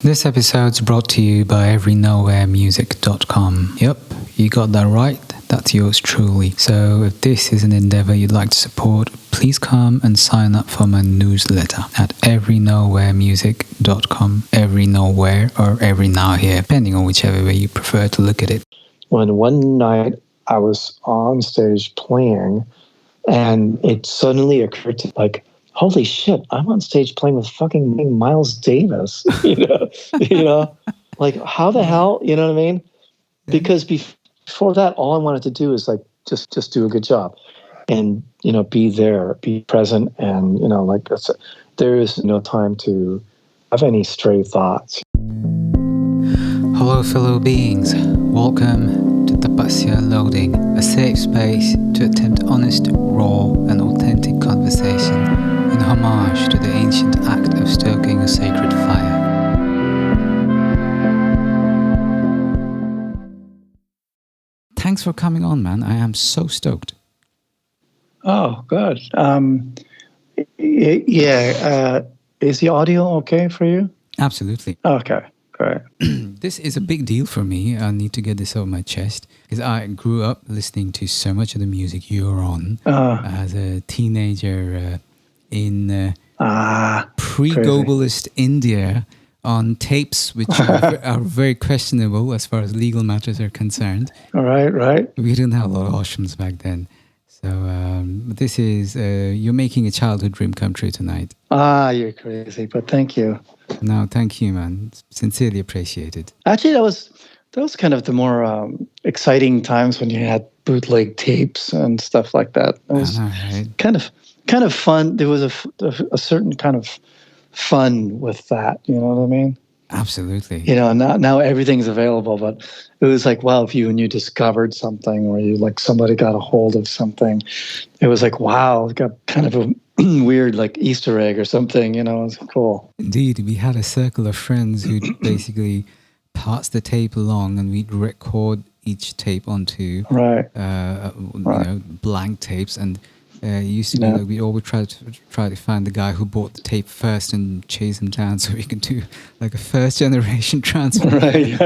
This episode's brought to you by everynowheremusic.com. Yep, you got that right. That's yours truly. So if this is an endeavor you'd like to support, please come and sign up for my newsletter at everynowheremusic.com. Every nowhere or every now here, depending on whichever way you prefer to look at it. When one night I was on stage playing, and it suddenly occurred to holy shit, I'm on stage playing with fucking Miles Davis. Like how the hell, you know what I mean? Because before that, all I wanted to do is just do a good job, and be there, be present, and there is no time to have any stray thoughts. Hello, fellow beings. Welcome to Tapasya Loading, a safe space to attempt honest, raw, and authentic conversation in homage to the ancient act of stoking a sacred fire. Thanks for coming on, man. I am so stoked. Oh, good. Is the audio okay for you? Absolutely. Okay, great. This is a big deal for me. I need to get this off my chest because I grew up listening to so much of the music you're on as a teenager in pre-globalist India on tapes which are very questionable as far as legal matters are concerned. Right. We didn't have a lot of ashrams back then. So this is, you're making a childhood dream come true tonight. You're crazy, but thank you. No, thank you, man. Sincerely appreciated. Actually, that was kind of the more exciting times when you had bootleg tapes and stuff like that. It was right? kind of fun. There was a certain kind of fun with that. You know what I mean? Absolutely. Now everything's available, but it was like, wow, if you discovered something, or you somebody got a hold of something, it was like, wow, it got kind of a weird Easter egg or something. It was cool. Indeed, we had a circle of friends who'd basically pass the tape along, and we'd record each tape onto blank tapes, and it used to be that we always try to find the guy who bought the tape first and chase him down so we can do a first generation transfer. Right.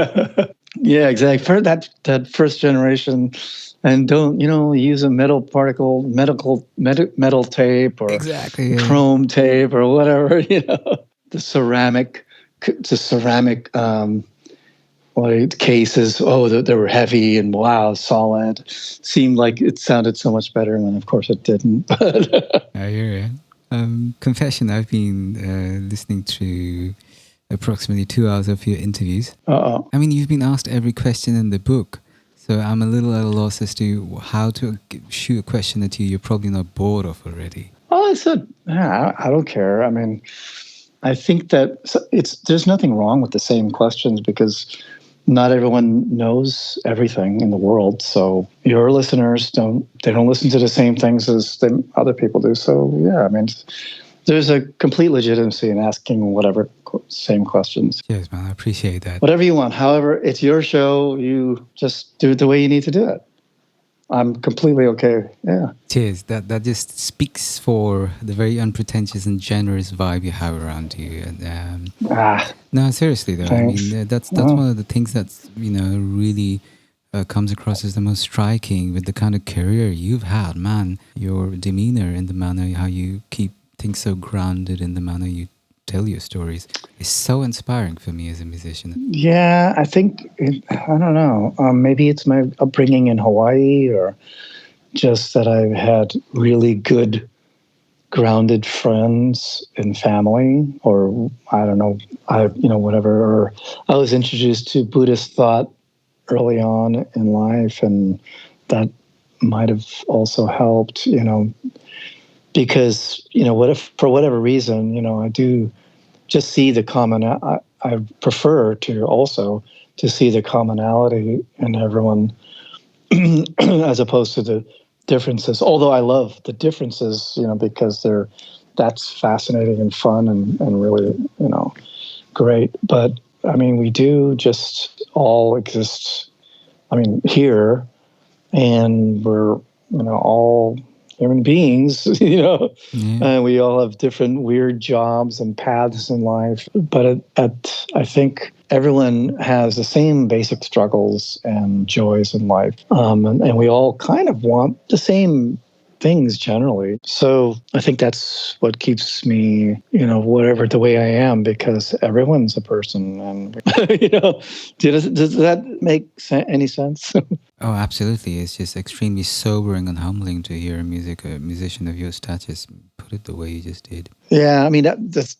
Yeah, exactly. For that first generation, and don't use a metal tape or chrome tape or whatever. The ceramic cases. Oh, they were heavy and wow, solid. Seemed like it sounded so much better, and of course it didn't. I hear you. Confession: I've been listening to approximately 2 hours of your interviews. Uh-oh. I mean, you've been asked every question in the book, so I'm a little at a loss as to how to shoot a question at you you're probably not bored of already. Well, I said, I don't care. I mean, I think that there's nothing wrong with the same questions because not everyone knows everything in the world. So your listeners don't listen to the same things as other people do. So yeah, I mean, there's a complete legitimacy in asking whatever same questions. Yes, man, I appreciate that. Whatever you want. However, it's your show. You just do it the way you need to do it. I'm completely okay. Yeah. Cheers. That just speaks for the very unpretentious and generous vibe you have around you. And, no, seriously though. Thanks. I mean, that's one of the things that's really comes across as the most striking with the kind of career you've had, man. Your demeanor and the manner how you keep things so grounded in the manner you tell your stories is so inspiring for me as a musician. Yeah, I think, I don't know, maybe it's my upbringing in Hawaii, or just that I've had really good grounded friends and family, or I don't know, whatever, or I was introduced to Buddhist thought early on in life, and that might have also helped, because, what if, for whatever reason, I do just see the common. I prefer to also to see the commonality in everyone, as opposed to the differences. Although I love the differences, because that's fascinating and fun and really, great. But I mean, we do just all exist. I mean, here, and we're all human beings, Yeah. and we all have different weird jobs and paths in life. But I think everyone has the same basic struggles and joys in life, and we all kind of want the same things generally. So I think that's what keeps me, whatever the way I am, because everyone's a person, and does that make any sense? Oh, absolutely. It's just extremely sobering and humbling to hear a musician of your status put it the way you just did. Yeah, I mean, the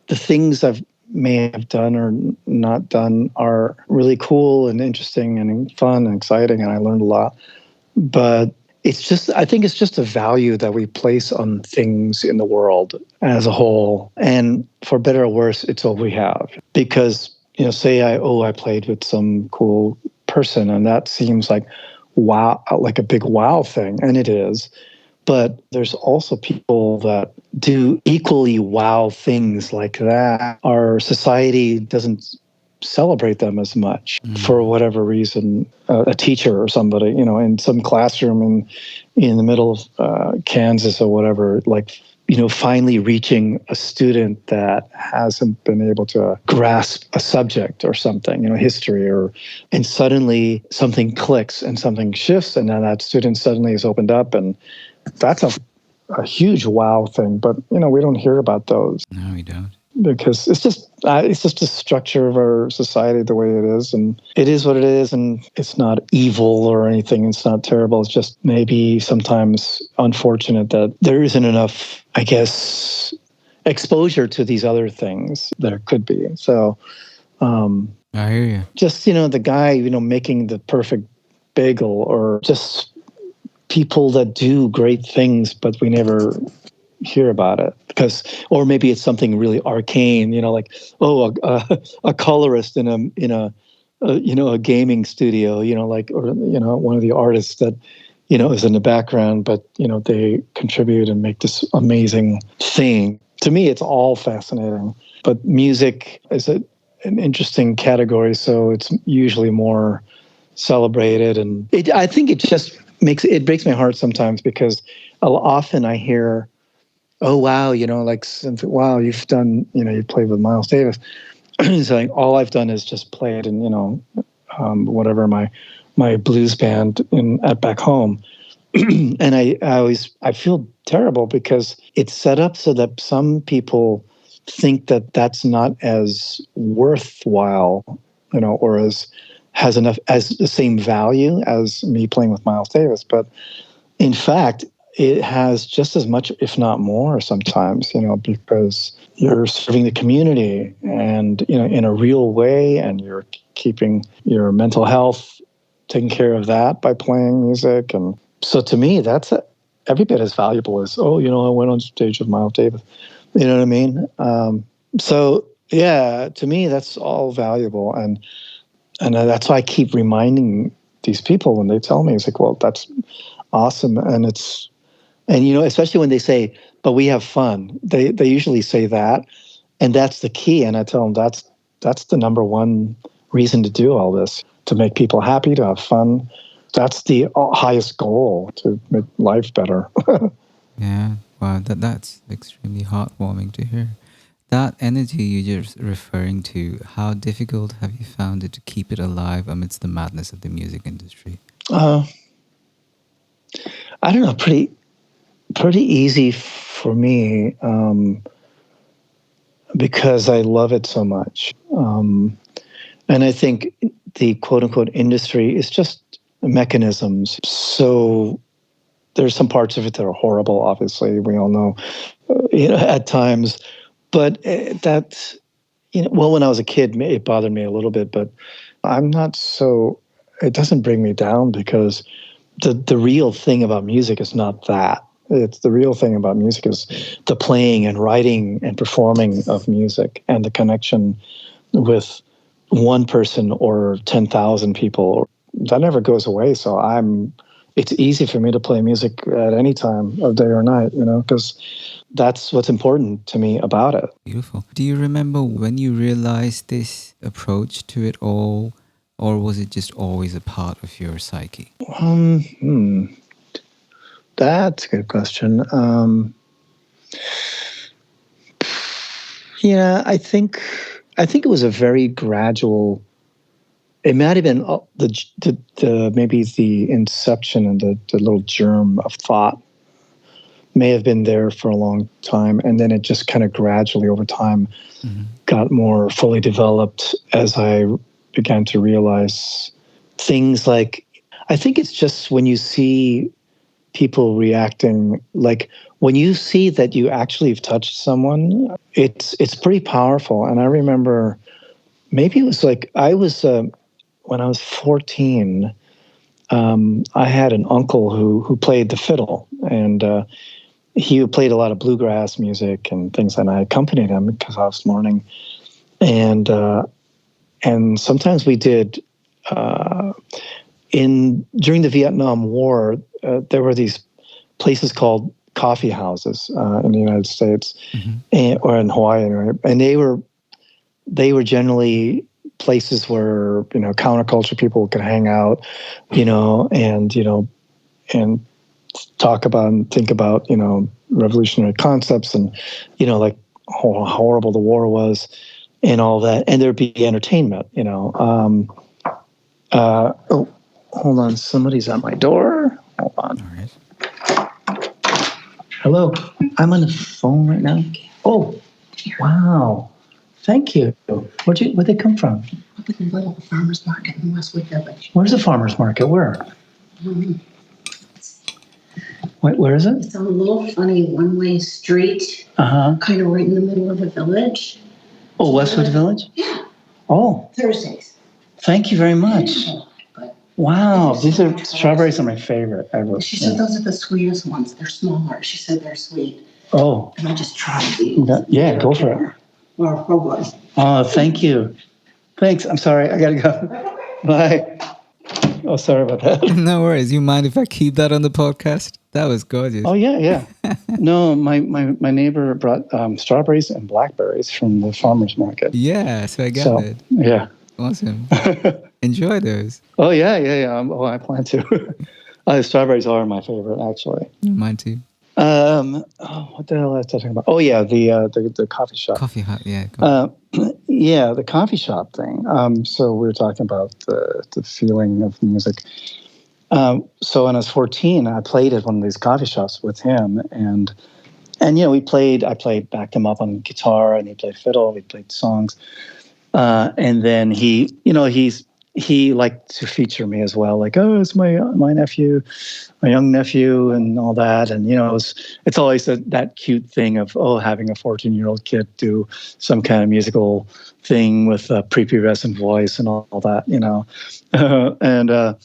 things I've may have done or not done are really cool and interesting and fun and exciting, and I learned a lot. But I think it's just a value that we place on things in the world as a whole. And for better or worse, it's all we have. Because, say I played with some cool person, and that seems like wow, like a big wow thing, and it is. But there's also people that do equally wow things like that. Our society doesn't celebrate them as much for Mm. whatever reason. A teacher or somebody, in some classroom in the middle of Kansas or whatever, like, finally reaching a student that hasn't been able to grasp a subject or something, history, and suddenly something clicks and something shifts, and then that student suddenly is opened up, and that's a huge wow thing. But we don't hear about those No, we don't. because it's just the structure of our society the way it is, and it is what it is, and it's not evil or anything. It's not terrible. It's just maybe sometimes unfortunate that there isn't enough, I guess, exposure to these other things there could be. So I hear you. just the guy making the perfect bagel, or just people that do great things, but we never hear about it because, or maybe it's something really arcane, like, a colorist in a gaming studio, like, or one of the artists that is in the background, but they contribute and make this amazing thing. To me, it's all fascinating, but music is an interesting category, so it's usually more celebrated, and I think it just breaks my heart sometimes because often I hear, oh wow, like, wow, you've done, you played with Miles Davis. It's like all I've done is just played in, whatever my blues band at back home. And I feel terrible because it's set up so that some people think that that's not as worthwhile, or as has enough as the same value as me playing with Miles Davis. But in fact, it has just as much, if not more, sometimes, because you're serving the community and, in a real way, and you're keeping your mental health, taking care of that by playing music. And so to me, that's every bit as valuable as, oh, I went on stage with Miles Davis. You know what I mean? So yeah, to me, that's all valuable. And that's why I keep reminding these people when they tell me, it's like, well, that's awesome. And especially when they say, but we have fun, they usually say that, and that's the key. And I tell them that's the number one reason to do all this, to make people happy, to have fun. That's the highest goal, to make life better. Yeah. Wow. That's extremely heartwarming to hear. That energy you're just referring to, how difficult have you found it to keep it alive amidst the madness of the music industry? uh, I don't know, pretty easy for me, because I love it so much. And I think the quote unquote industry is just mechanisms. So there's some parts of it that are horrible, obviously. We all know, at times. But that, well, when I was a kid, it bothered me a little bit, but I'm not so, it doesn't bring me down because the real thing about music is not that. It's the real thing about music is the playing and writing and performing of music and the connection with one person or 10,000 people. That never goes away. So it's easy for me to play music at any time of day or night, because that's what's important to me about it. Beautiful. Do you remember when you realized this approach to it all, or was it just always a part of your psyche? Um, hmm. That's a good question. Yeah, I think it was a very gradual. It might have been the maybe the inception and the little germ of thought may have been there for a long time, and then it just kind of gradually over time got more fully developed as I began to realize things like, I think it's just when you see people reacting, like when you see that you actually have touched someone, it's pretty powerful. And I remember maybe it was like I was when I was 14. I had an uncle who played the fiddle, and he played a lot of bluegrass music and things, and I accompanied him because I was learning. And sometimes we did in during the Vietnam War. There were these places called coffee houses in the United States, or in Hawaii anyway, and they were generally places where counterculture people could hang out, and talk about and think about revolutionary concepts, and like how horrible the war was and all that, and there'd be entertainment. Oh, hold on, somebody's at my door. Hold on. All right. Hello, I'm on the phone right now. Oh, wow. Thank you. Where'd they come from? Up at the little farmer's market in Westwood Village. Where's the farmer's market? Where? Where is it? It's on a little funny one-way street, kind of right in the middle of the village. Oh, Westwood Village? Yeah. Oh, Thursdays. thank you very much. But Wow, these strawberries are my favorite ever. she said those are the sweetest ones. They're smaller. She said they're sweet. Oh. And I just tried these. Yeah, go for it. Or what? Oh, thank you. Thanks. I'm sorry. I gotta go. Bye. Oh, sorry about that. No worries. You mind if I keep that on the podcast? That was gorgeous. Oh, yeah. No, my neighbor brought strawberries and blackberries from the farmer's market. Yeah, so I got it. Yeah. Awesome. Enjoy those. Oh, yeah. I plan to. Strawberries are my favorite, actually. Mine too. What the hell was I talking about? Oh, yeah, the coffee shop. Coffee hut, yeah. Yeah, the coffee shop thing. So we were talking about the feeling of music. So when I was 14, I played at one of these coffee shops with him, and I backed him up on guitar, and he played fiddle, we played songs, and then he liked to feature me as well, like, oh, it's my nephew, my young nephew, and all that, and it's always that cute thing of having a 14-year-old kid do some kind of musical thing with a prepubescent voice and all that, and.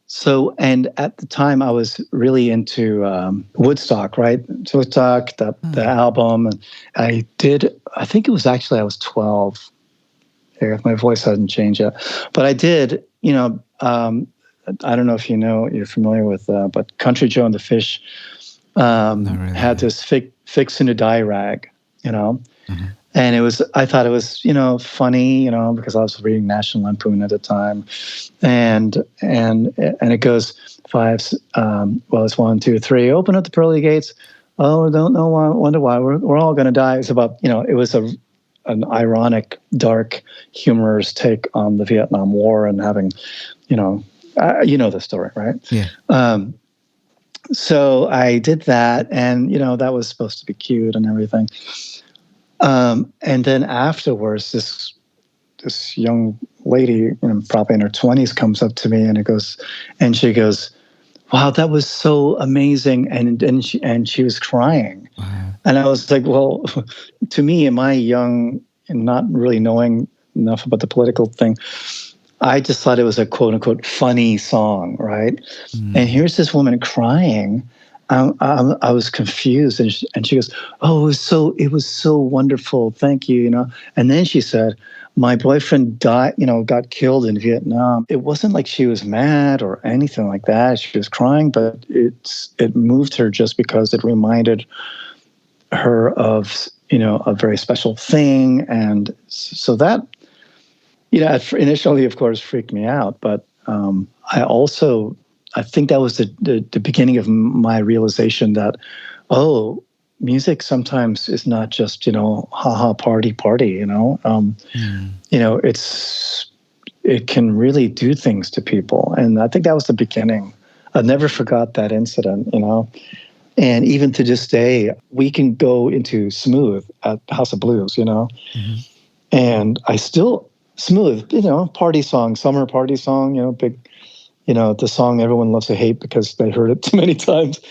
So, and at the time I was really into Woodstock, right? Woodstock, the album. And I think it was actually, I was 12, if my voice hadn't changed yet. But I did, I don't know if you're familiar with, but Country Joe and the Fish had this Fix in a Die Rag, And I thought it was, funny, because I was reading National Lampoon at the time, and it goes it's 1, 2, 3. Open up the pearly gates. Oh, don't know why. Wonder why we're all going to die. It's about it was an ironic, dark, humorous take on the Vietnam War and having, the story, right? Yeah. So I did that, and that was supposed to be cute and everything. And then afterwards, this young lady, probably in her 20s, comes up to me and she goes, "Wow, that was so amazing!" And she was crying, Wow. And I was like, "Well, to me, in my young and not really knowing enough about the political thing, I just thought it was a quote unquote funny song, right?" And here's this woman crying. I was confused, and she goes, "Oh, it was so wonderful, thank you." And then she said, "My boyfriend died, got killed in Vietnam." It wasn't like she was mad or anything like that. She was crying, but it moved her just because it reminded her of a very special thing, and so that initially, of course, freaked me out, but I also I think that was the beginning of my realization that, oh, music sometimes is not just, haha, party, party, it can really do things to people. And I think that was the beginning. I never forgot that incident, And even to this day, we can go into Smooth at House of Blues, Mm-hmm. and I still, Smooth, party song, summer party song, big, the song everyone loves to hate because they heard it too many times.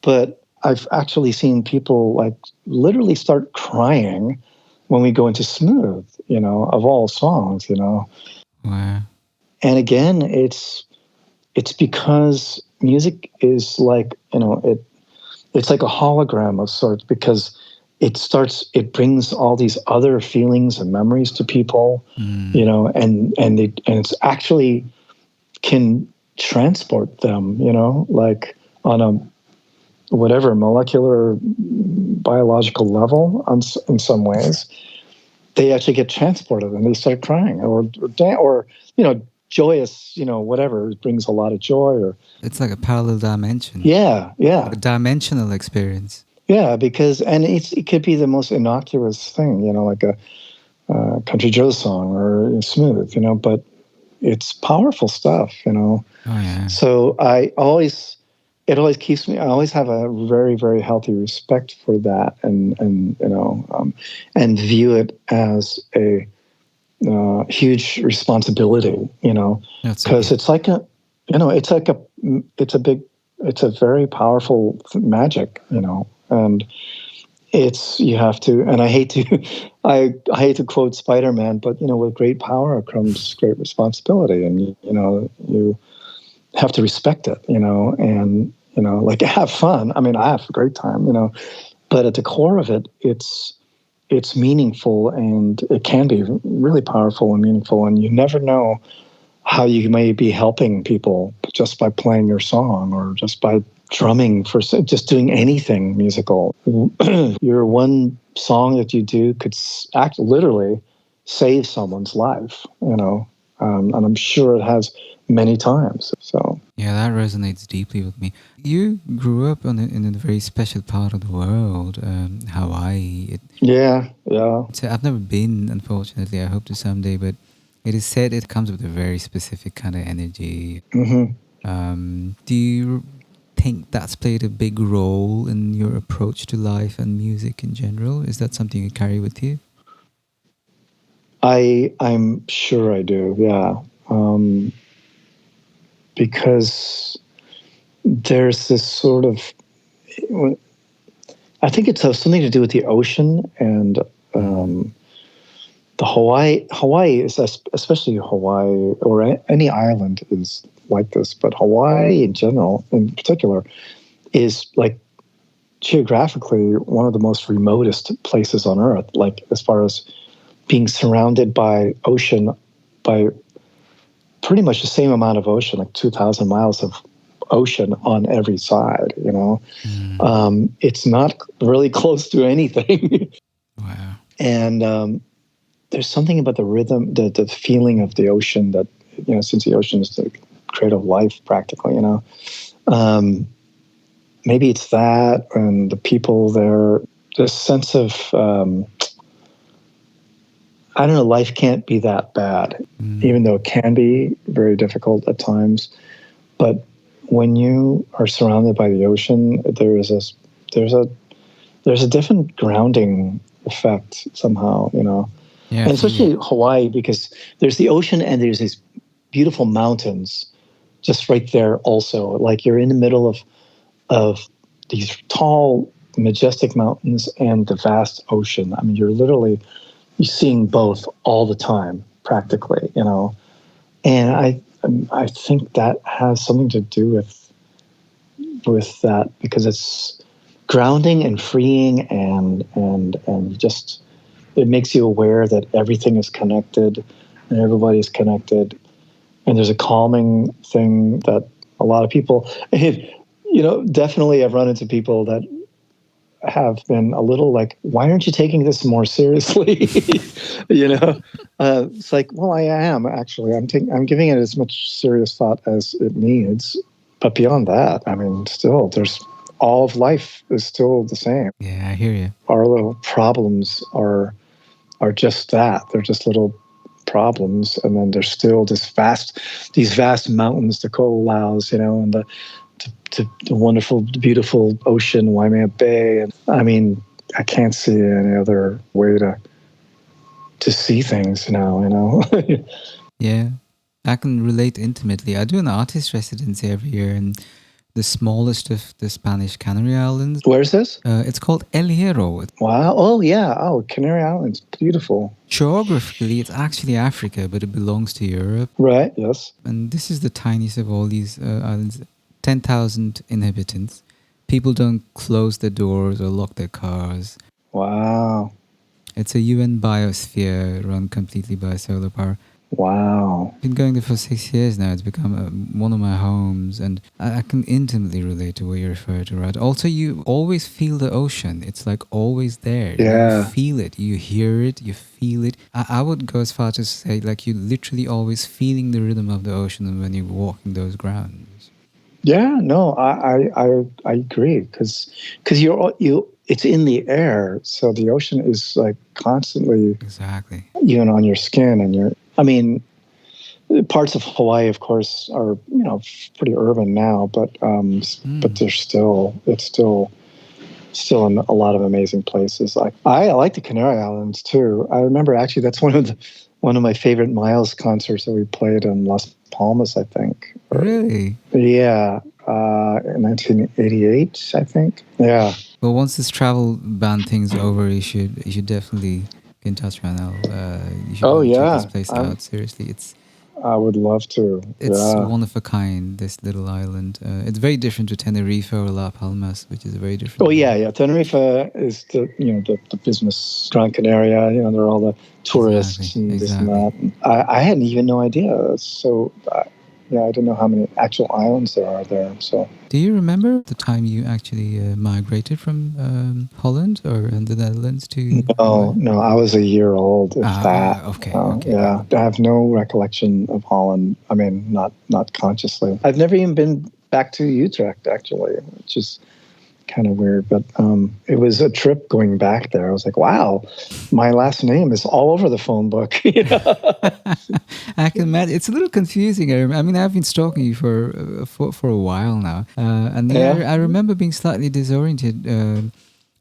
But I've actually seen people like literally start crying when we go into Smooth, of all songs, Wow. And again, it's because music is like, it's like a hologram of sorts, because it brings all these other feelings and memories to people, and it's actually can transport them, like on a whatever molecular biological level in some ways. They actually get transported and they start crying or joyous, whatever, it brings a lot of joy. Or It's like a parallel dimension. yeah, Like a dimensional experience. yeah, because and it could be the most innocuous thing, like a country Joe song or Smooth, but it's powerful stuff, Oh yeah. So it always keeps me. I always have a very, very healthy respect for that, and view it as a huge responsibility, That's because okay. it's like it's a very powerful magic, and you have to, and I hate to, I hate to quote Spider-Man, but with great power comes great responsibility, and you have to respect it, and like have fun. I mean, I have a great time, but at the core of it, it's meaningful, and it can be really powerful and meaningful, and you never know how you may be helping people just by playing your song or just by drumming, for just doing anything musical. Your one song that you do could act literally save someone's life, and I'm sure it has many times. So Yeah, that resonates deeply with me. You grew up in a very special part of the world, Hawaii. yeah. So I've never been, unfortunately. I hope to someday, but it is said it comes with a very specific kind of energy. Do you think that's played a big role in your approach to life and music in general? Is that something you carry with you? I'm sure I do. Yeah, because there's this sort of, I think it has something to do with the ocean and the Hawaii is, especially Hawaii, or any island is like this, but Hawaii in general, in particular, is like geographically one of the most remotest places on Earth. Like as far as being surrounded by ocean, by pretty much the same amount of ocean, like 2,000 miles of ocean on every side. It's not really close to anything. Wow. And there's something about the rhythm, the feeling of the ocean that, since the ocean is the creative life practically, maybe it's that and the people there, this sense of, I don't know, life can't be that bad, even though it can be very difficult at times. But when you are surrounded by the ocean, there's a different grounding effect somehow, Yeah, and for me. especially Hawaii, because there's the ocean and there's these beautiful mountains just right there also. Like you're in the middle of these tall, majestic mountains and the vast ocean. I mean, you're seeing both all the time, practically, And I think that has something to do with that, because it's grounding and freeing, and just it makes you aware that everything is connected and everybody's connected, and there's a calming thing that a lot of people, definitely I've run into people that have been a little like, why aren't you taking this more seriously? It's like, well, I am actually. I'm giving it as much serious thought as it needs, But beyond that, I mean, still, there's all of life is still the same. Yeah, I hear you. Our little problems are just that. They're just little problems, and then there's still these vast mountains, the Ko'olaus, and the wonderful, beautiful ocean, Waimea Bay. And I mean, I can't see any other way to see things now. Yeah, I can relate intimately. I do an artist residency every year in the smallest of the Spanish Canary Islands. Where's this? It's called El Hierro. Wow. Oh, yeah. Oh, Canary Islands. Beautiful. Geographically, it's actually Africa, but it belongs to Europe. Right, yes. And this is the tiniest of all these islands. 10,000 inhabitants. People don't close their doors or lock their cars. Wow. It's a UN biosphere run completely by solar power. Wow. I've been going there for 6 years now. It's become one of my homes, and I can intimately relate to what you refer to, right? Also, you always feel the ocean. It's like always there. Yeah. You feel it. You hear it. You feel it. I would go as far to say, like, you're literally always feeling the rhythm of the ocean when you're walking those grounds. Yeah, no, I agree because it's in the air, so the ocean is like constantly Exactly. even on your skin, and I mean, parts of Hawaii, of course, are pretty urban now, but it's still in a lot of amazing places. Like I like the Canary Islands too. I remember actually that's one of my favorite Miles concerts that we played in Las Palmas, I think. Really? Yeah, in 1988, I think. Yeah. Well, once this travel ban thing's over, you should definitely get in touch right now. You should really check this place out. Seriously, I would love to. It's one of a kind, this little island. It's very different to Tenerife or La Palmas, which is a very different. Oh, yeah. Tenerife is the business Gran area. There are all the tourists and this and that. I had even no idea. So, I didn't know how many actual islands there are there. So, do you remember the time you actually migrated from Holland or the Netherlands to? No, I was a year old, if that. Okay. Yeah, I have no recollection of Holland. I mean, not consciously. I've never even been back to Utrecht, actually, which is kind of weird. But it was a trip going back there. I was like, wow, my last name is all over the phone book. I can imagine. It's a little confusing. I mean, I've been stalking you for a while now, and I remember being slightly disoriented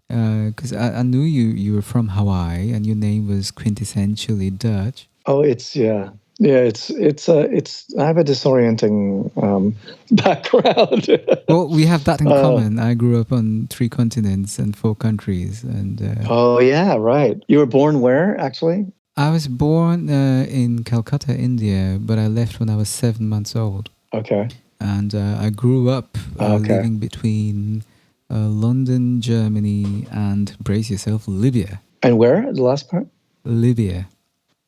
because I knew you were from Hawaii and your name was quintessentially Dutch. Oh, it's yeah. It's I have a disorienting background. Well, we have that in common. I grew up on 3 continents and 4 countries, and oh yeah, right. You were born where, actually? I was born in Calcutta, India, but I left when I was 7 months old. Okay. And I grew up living between London, Germany, and brace yourself, Libya. And where? The last part? Libya.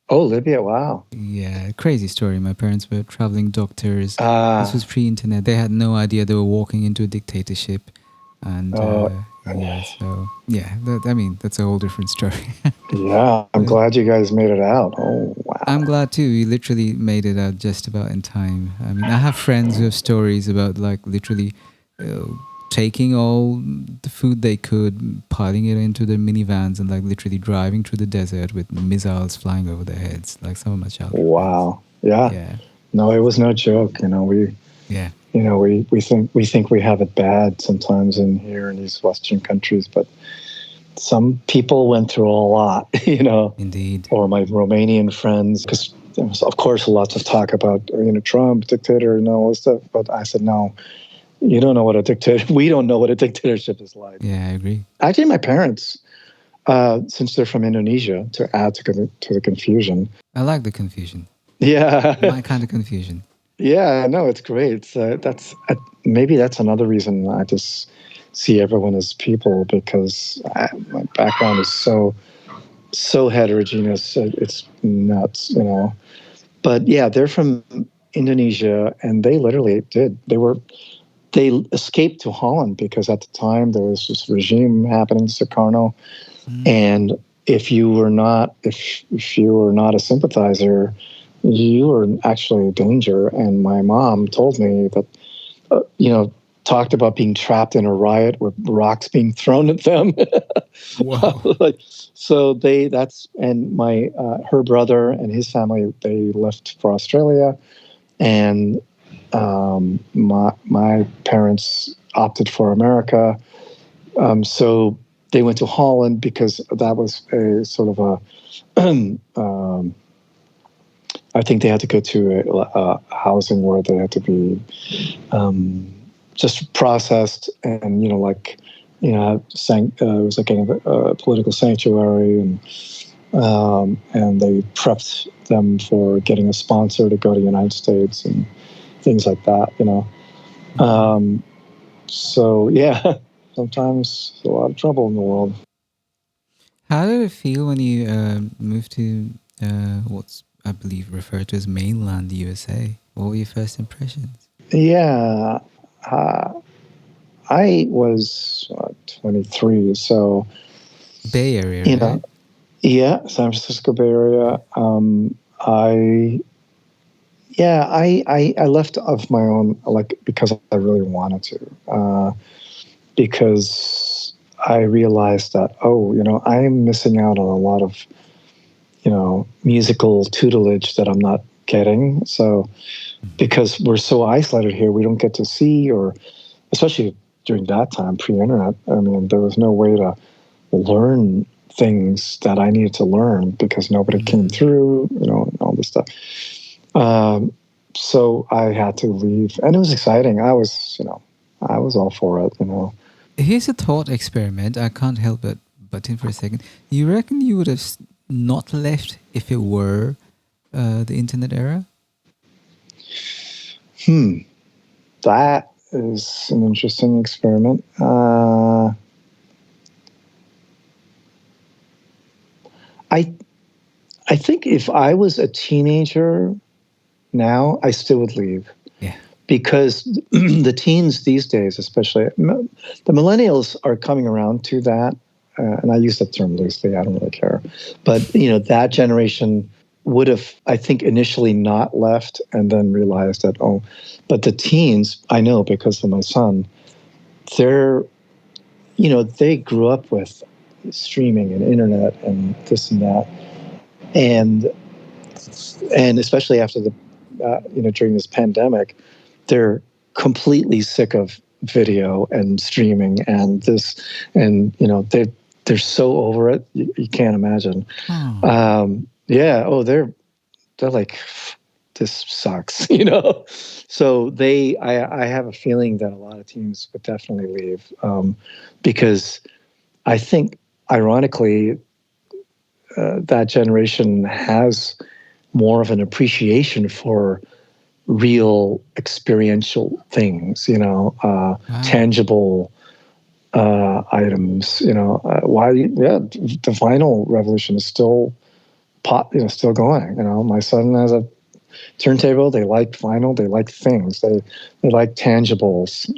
Oh, Libya! Wow. Yeah, crazy story. My parents were traveling doctors. This was pre-internet. They had no idea they were walking into a dictatorship, and that's a whole different story. Yeah, I'm glad you guys made it out. Oh, wow. I'm glad too. We literally made it out just about in time. I mean, I have friends who have stories about like literally taking all the food they could, piling it into their minivans, and like literally driving through the desert with missiles flying over their heads. Like some of my childhood. Wow. Yeah. Yeah. No, it was no joke. We think we have it bad sometimes in these Western countries, but some people went through a lot. Indeed. Or my Romanian friends, because there was, of course, lots of talk about Trump, dictator, and all this stuff. But I said no. You don't know what a dictator. We don't know what a dictatorship is like. Yeah, I agree. Actually, my parents, since they're from Indonesia, to add to the confusion. I like the confusion. Yeah, my kind of confusion. Yeah, no, it's great. Maybe that's another reason I just see everyone as people, because my background is so heterogeneous. It's nuts, But yeah, they're from Indonesia, and they literally did. They escaped to Holland because at the time there was this regime happening, Sukarno, and if you were not a sympathizer, you were actually in danger. And my mom told me that talked about being trapped in a riot with rocks being thrown at them. Wow. Like, so and my her brother and his family, they left for Australia, and my parents opted for America. So they went to Holland because that was a sort of a I think they had to go to a housing where they had to be just processed, and it was like a political sanctuary, and they prepped them for getting a sponsor to go to the United States and things like that. So yeah, sometimes there's a lot of trouble in the world. How did it feel when you moved to what's I believe referred to as mainland USA? What were your first impressions? Yeah, uh, I was 23, so Bay Area, you right? know, yeah, San Francisco Bay Area. I Yeah, I left of my own, like, because I really wanted to, because I realized that, I'm missing out on a lot of musical tutelage that I'm not getting. So because we're so isolated here, we don't get to see, or especially during that time, pre-internet. I mean, there was no way to learn things that I needed to learn because nobody came through, all this stuff. Um, so I had to leave, and it was exciting. I was all for it. Here's a thought experiment. I can't help but butt in for a second. You reckon you would have not left if it were the internet era? That is an interesting experiment. I I think if I was a teenager now, I still would leave. Yeah. Because the teens these days, especially the millennials, are coming around to that. And I use that term loosely. I don't really care. But, that generation would have, I think, initially not left and then realized that, but the teens, I know because of my son, they're, they grew up with streaming and internet and this and that. And, and especially after during this pandemic, they're completely sick of video and streaming and this, and they're so over it. You can't imagine. Yeah. Oh, they're like, this sucks. So I have a feeling that a lot of teams would definitely leave, because I think, ironically, that generation has more of an appreciation for real experiential things, Wow. tangible items. The vinyl revolution is still still going. My son has a turntable. They like vinyl. They like things. They like tangibles.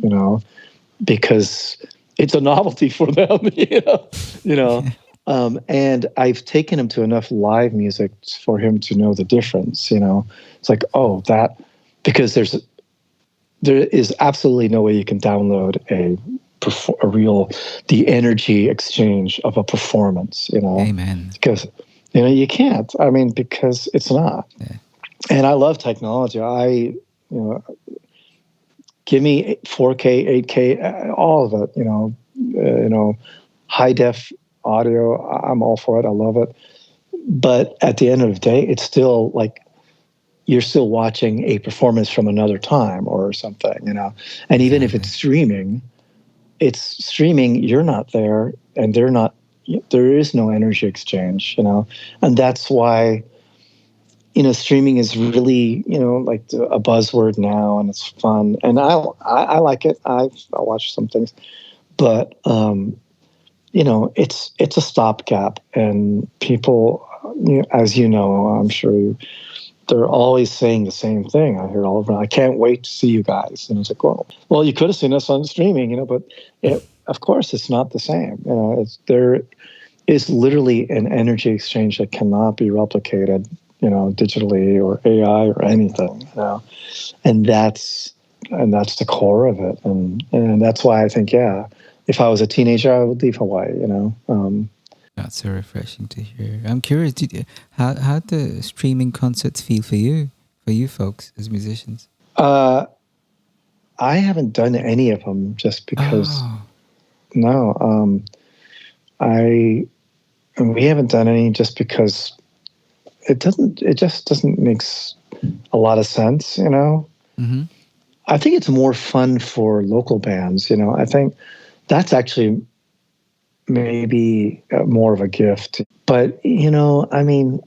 Because it's a novelty for them. You know. And I've taken him to enough live music for him to know the difference. It's like, because there is absolutely no way you can download the energy exchange of a performance. Amen. Because you can't. I mean, because it's not. Yeah. And I love technology. Give me 4K, 8K, all of it. High def audio. I'm all for it. I love it. But at the end of the day, it's still like you're still watching a performance from another time or something. And even if it's streaming, you're not there, and they're not. There is no energy exchange. And that's why streaming is really like a buzzword now, and it's fun, and I like it. I'll watch some things, but it's a stopgap, and people, as I'm sure they're always saying the same thing. I hear it all over. I can't wait to see you guys. And it's like, well, you could have seen us on streaming, but of course it's not the same. There is literally an energy exchange that cannot be replicated, digitally or AI or anything. And that's and that's the core of it. And that's why I think, yeah, if I was a teenager, I would leave Hawaii, you know. That's so refreshing to hear. I'm curious, how the streaming concerts feel for you folks as musicians? I haven't done any of them just because, Oh, no, I, and we haven't done any just because it just doesn't make a lot of sense, you know. mm-hmm. I think it's more fun for local bands, you know. I think that's actually maybe more of a gift. But, you know, I mean,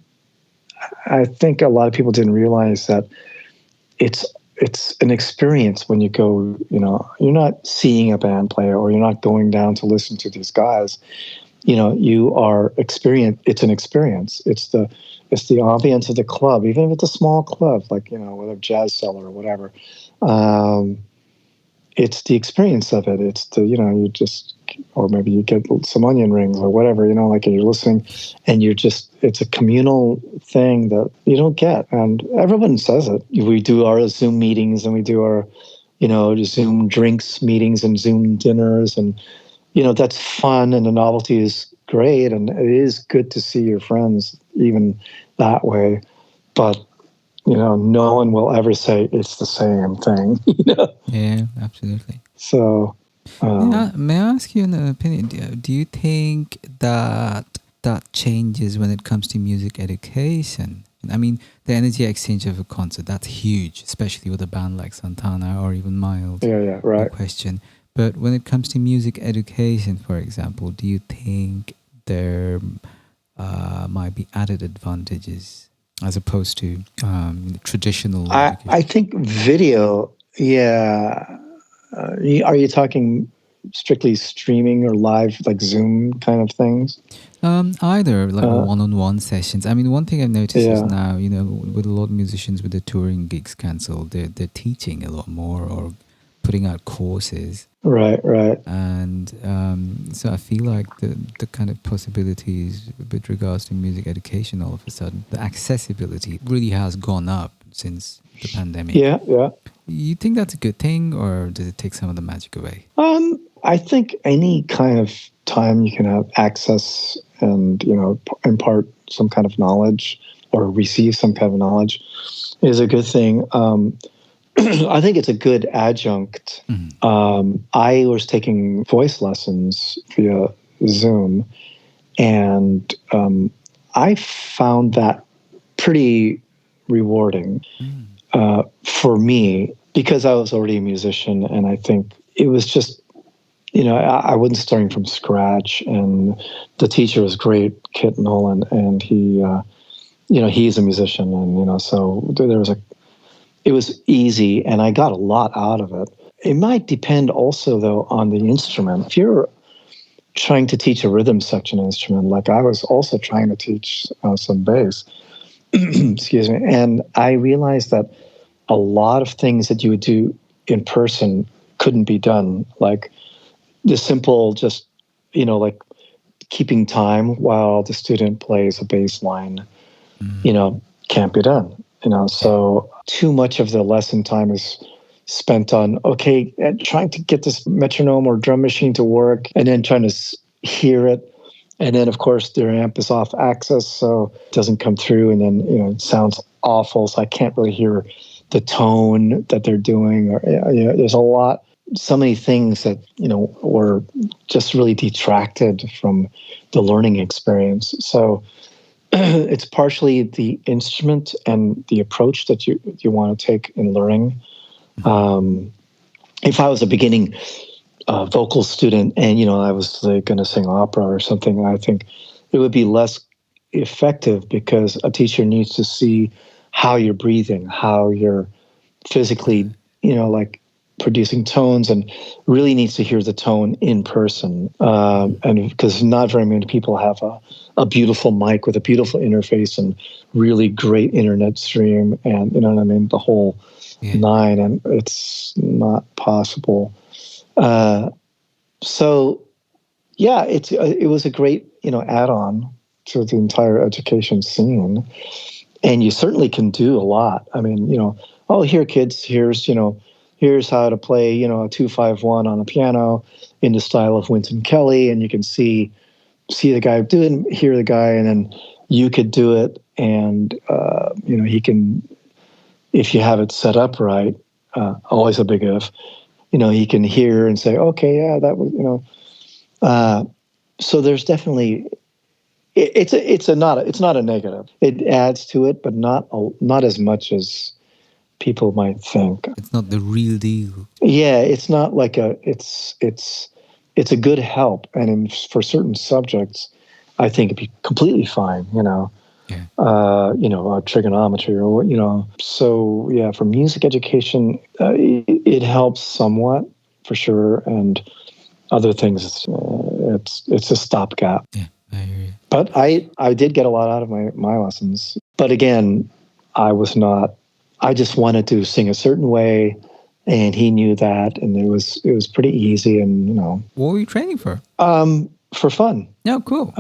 I think a lot of people didn't realize that it's an experience when you go, you know, you're not seeing a band play or you're not going down to listen to these guys. You know, you are it's an experience. It's the ambience of the club, even if it's a small club, like, you know, whether Jazz Cellar or whatever. It's the experience of it. It's the, you know, you just, or maybe you get some onion rings or whatever, you know, like you're listening and it's a communal thing that you don't get. And everyone says it. We do our Zoom meetings and we do our, you know, Zoom drinks meetings and Zoom dinners. And, you know, that's fun and the novelty is great. And it is good to see your friends even that way. But, you know, no one will ever say it's the same thing, you know? Yeah, absolutely. So, may I ask you an opinion? Do you think that changes when it comes to music education? I mean, the energy exchange of a concert, that's huge, especially with a band like Santana or even Miles. yeah, right. No question. But when it comes to music education, for example, do you think there might be added advantages as opposed to traditional education? I think video, yeah. Are you talking strictly streaming or live, like Zoom kind of things? Either like one-on-one sessions. I mean, one thing I've noticed is Yeah. now, you know, with a lot of musicians with the touring gigs cancelled, they're teaching a lot more or putting out courses. Right. And so I feel like the kind of possibilities with regards to music education, all of a sudden, the accessibility really has gone up since the pandemic. Yeah. You think that's a good thing, or does it take some of the magic away? I think any kind of time you can have access and, you know, impart some kind of knowledge or receive some kind of knowledge is a good thing. I think it's a good adjunct. Mm-hmm. I was taking voice lessons via Zoom, and I found that pretty rewarding for me because I was already a musician, and I think it was just, you know, I wasn't starting from scratch, and the teacher was great, Kit Nolan, and he, you know, he's a musician, and, you know, so it was easy, and I got a lot out of it. It might depend also, though, on the instrument. If you're trying to teach a rhythm section instrument, like I was also trying to teach some bass, excuse me, and I realized that a lot of things that you would do in person couldn't be done. Like the simple, just, you know, like keeping time while the student plays a bass line, you know, can't be done. You know, so too much of the lesson time is spent on, okay, trying to get this metronome or drum machine to work and then trying to hear it. And then, of course, their amp is off axis, so it doesn't come through. And then, you know, it sounds awful, so I can't really hear the tone that they're doing. Or, you know, there's so many things that, you know, were just really detracted from the learning experience. So it's partially the instrument and the approach that you want to take in learning. If I was a beginning vocal student and, you know, I was like, going to sing opera or something, I think it would be less effective because a teacher needs to see how you're breathing, how you're physically, you know, like producing tones, and really needs to hear the tone in person. And because not very many people have a beautiful mic with a beautiful interface and really great internet stream, and, you know what I mean, the whole nine, and it's not possible. So yeah, it was a great, you know, add-on to the entire education scene, and you certainly can do a lot. I mean, you know, oh, here, kids, here's, you know, here's how to play, a 2-5-1 on a piano in the style of Wynton Kelly, and you can see the guy do it, and hear the guy, and then you could do it, and he can, if you have it set up right, always a big if, he can hear and say, okay, yeah, that was, so there's definitely it's not a negative. It adds to it, but not as much as people might think. It's not the real deal. Yeah, it's not like it's a good help, and for certain subjects, I think it'd be completely fine. Yeah. Trigonometry or So yeah, for music education, it helps somewhat for sure, and other things, it's a stopgap. Yeah, I hear you. But I did get a lot out of my lessons. But again, I just wanted to sing a certain way, and he knew that, and it was pretty easy, and What were you training for? for fun. Yeah, cool.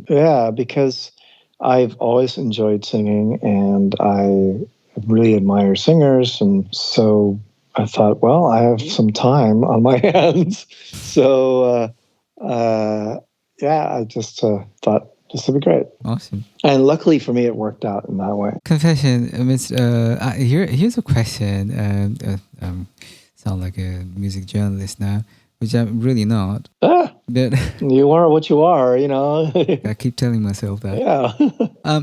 Yeah, because I've always enjoyed singing, and I really admire singers, and so I thought, well, I have some time on my hands, so yeah, I just thought this would be great. Awesome. And luckily for me, it worked out in that way. Confession, here's a question. Sound like a music journalist now, which I'm really not. But You are what you are, I keep telling myself that. Yeah.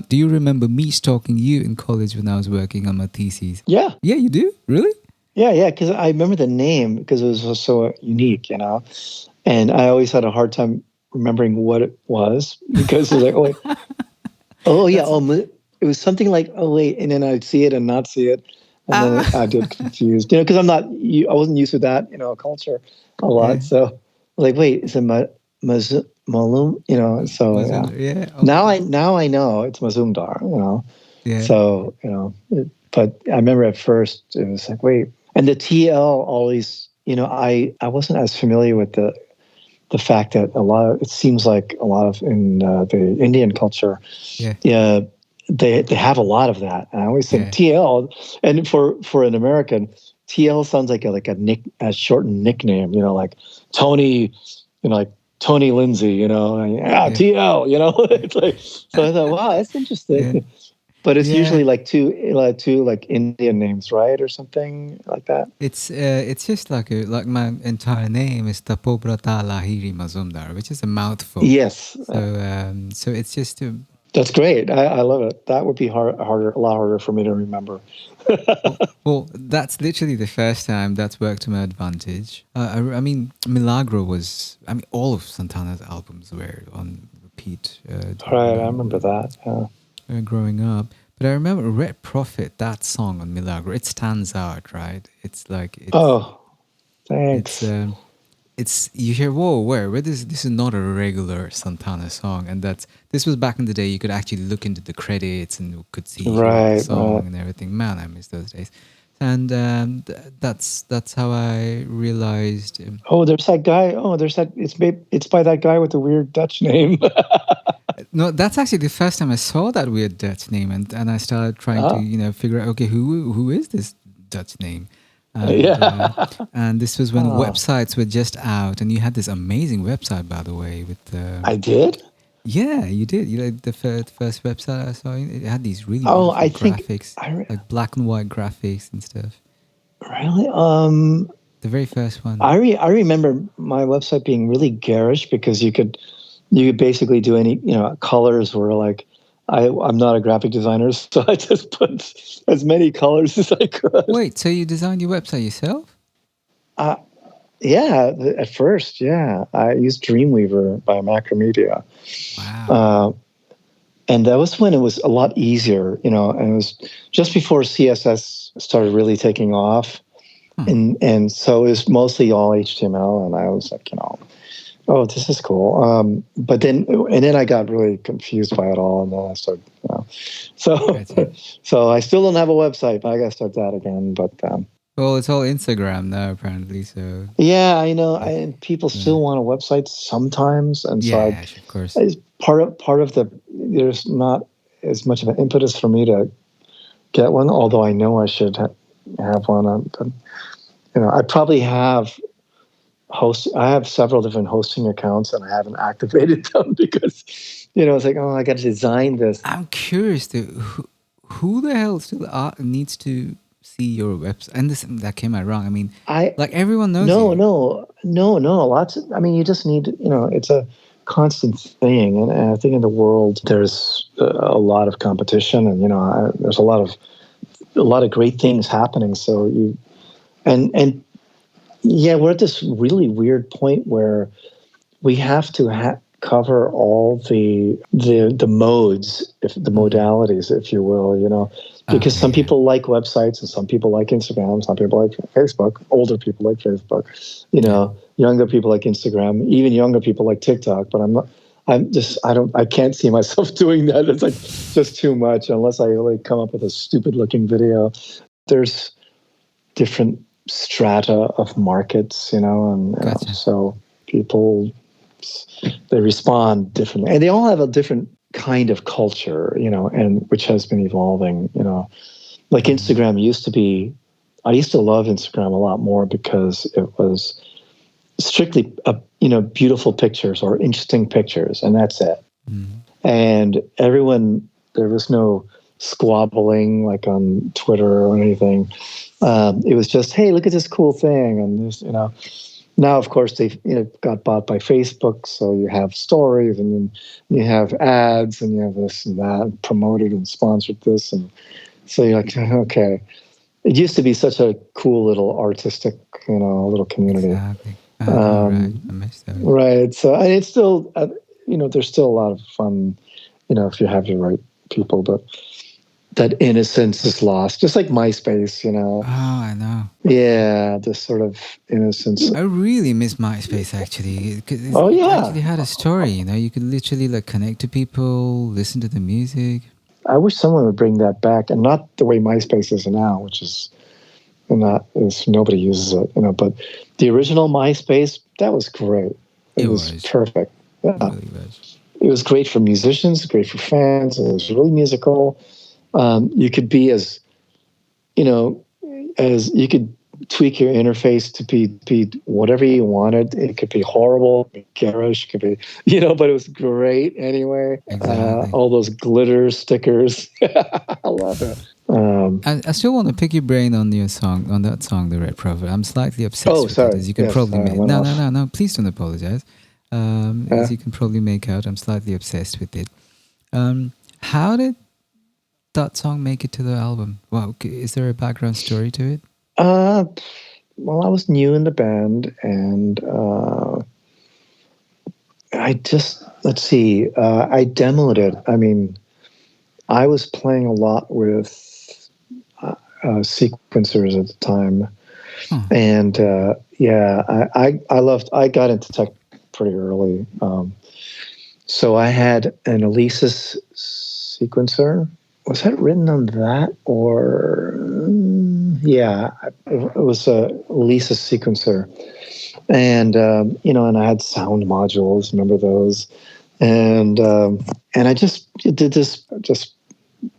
Do you remember me stalking you in college when I was working on my thesis? Yeah. Yeah, you do? Really? Yeah, because I remember the name because it was so unique, and I always had a hard time remembering what it was because it was like, oh yeah, it was something like, oh wait, and then I'd see it and not see it, and then I'd get confused, because I wasn't used to that, culture a lot, Yeah. so like, wait, is it Malum, so yeah. Yeah. Oh. Now I know it's Mazumdar, Yeah. so but I remember at first it was like, wait, and the TL always, I wasn't as familiar with the fact that it seems like a lot of in the Indian culture, Yeah. they have a lot of that. And I always think TL, and for an American, TL sounds like a shortened nickname, like Tony, like Tony Lindsay, TL, it's like, so I thought, wow, that's interesting. Yeah. But it's usually like two like Indian names, right, or something like that. It's just like my entire name is Tapobrata Lahiri Mazumdar, which is a mouthful. Yes. So it's just That's great. I love it. That would be a lot harder for me to remember. well, that's literally the first time that's worked to my advantage. I mean, Milagro was. I mean, all of Santana's albums were on repeat. Right, I remember that. Yeah. Growing up, but I remember Red Prophet, that song on Milagro. It stands out, right? It's like oh, thanks. It's you hear, whoa, where this is not a regular Santana song, and this was back in the day. You could actually look into the credits and could see the song and everything. Man, I miss those days. And that's how I realized. There's that guy. It's by that guy with the weird Dutch name. No, that's actually the first time I saw that weird Dutch name, and I started trying to figure out, okay, who is this Dutch name? And this was when websites were just out, and you had this amazing website, by the way. With I did. Yeah, you did. The first website I saw, it had these really beautiful graphics, like black and white graphics and stuff. Really? The very first one. I remember my website being really garish because you could basically do any, colors were like, I'm not a graphic designer, so I just put as many colors as I could. Wait, so you designed your website yourself? Yeah, at first, yeah. I used Dreamweaver by Macromedia. Wow. And that was when it was a lot easier, and it was just before CSS started really taking off. And so it was mostly all HTML, and I was like, oh, this is cool. But then I got really confused by it all, and then I started, so I still don't have a website, but I got to start that again. But well, it's all Instagram now, apparently. So yeah, I know, and people still want a website sometimes, and so of course, part of there's not as much of an impetus for me to get one, although I know I should have one. But I probably have I have several different hosting accounts and I haven't activated them because, it's like, oh, I got to design this. I'm curious to who the hell still needs to see your website? And that came out wrong. I mean, like everyone knows you. No. Lots of, I mean, you just need, it's a constant thing. And I think in the world, there's a lot of competition and, there's a lot of great things happening. So and yeah, we're at this really weird point where we have to cover all the modes, the modalities, if you will, because some people like websites and some people like Instagram, some people like Facebook, older people like Facebook, younger people like Instagram, even younger people like TikTok. But I can't see myself doing that. It's like just too much unless I really come up with a stupid looking video. There's different strata of markets, and Gotcha. so people, they respond differently, and they all have a different kind of culture, and which has been evolving, like Instagram used to be. I used to love Instagram a lot more because it was strictly, beautiful pictures or interesting pictures, and that's it. And there was no squabbling like on Twitter or anything. It was just, hey, look at this cool thing, and there's, now of course they've got bought by Facebook, so you have stories, and then you have ads, and you have this and that, and promoted and sponsored this, and so you're like, okay. It used to be such a cool little artistic, little community. Exactly. Right. I missed that. Right. So, and it's still, there's still a lot of fun, if you have the right people, but that innocence is lost, just like MySpace, Oh, I know. Yeah, this sort of innocence. I really miss MySpace actually. It actually had a story, you could literally like connect to people, listen to the music. I wish someone would bring that back, and not the way MySpace is now, which is nobody uses it, but the original MySpace, that was great. It was perfect. Yeah. It really was. It was great for musicians, great for fans. It was really musical. You could be as you could tweak your interface to be whatever you wanted. It could be horrible, garish, could be, but it was great anyway. Exactly. All those glitter stickers. I love it. I still want to pick your brain on that song, The Red Prophet. I'm slightly obsessed with it, as you can probably make. No, please don't apologize. As you can probably make out, I'm slightly obsessed with it. How did that song make it to the album? Wow, is there a background story to it? Well, I was new in the band, and I demoed it. I mean, I was playing a lot with sequencers at the time, and I got into tech pretty early. So I had an Alesis sequencer. Was that written on that, or it was a Alesis sequencer, and and I had sound modules. Remember those? And I just did this just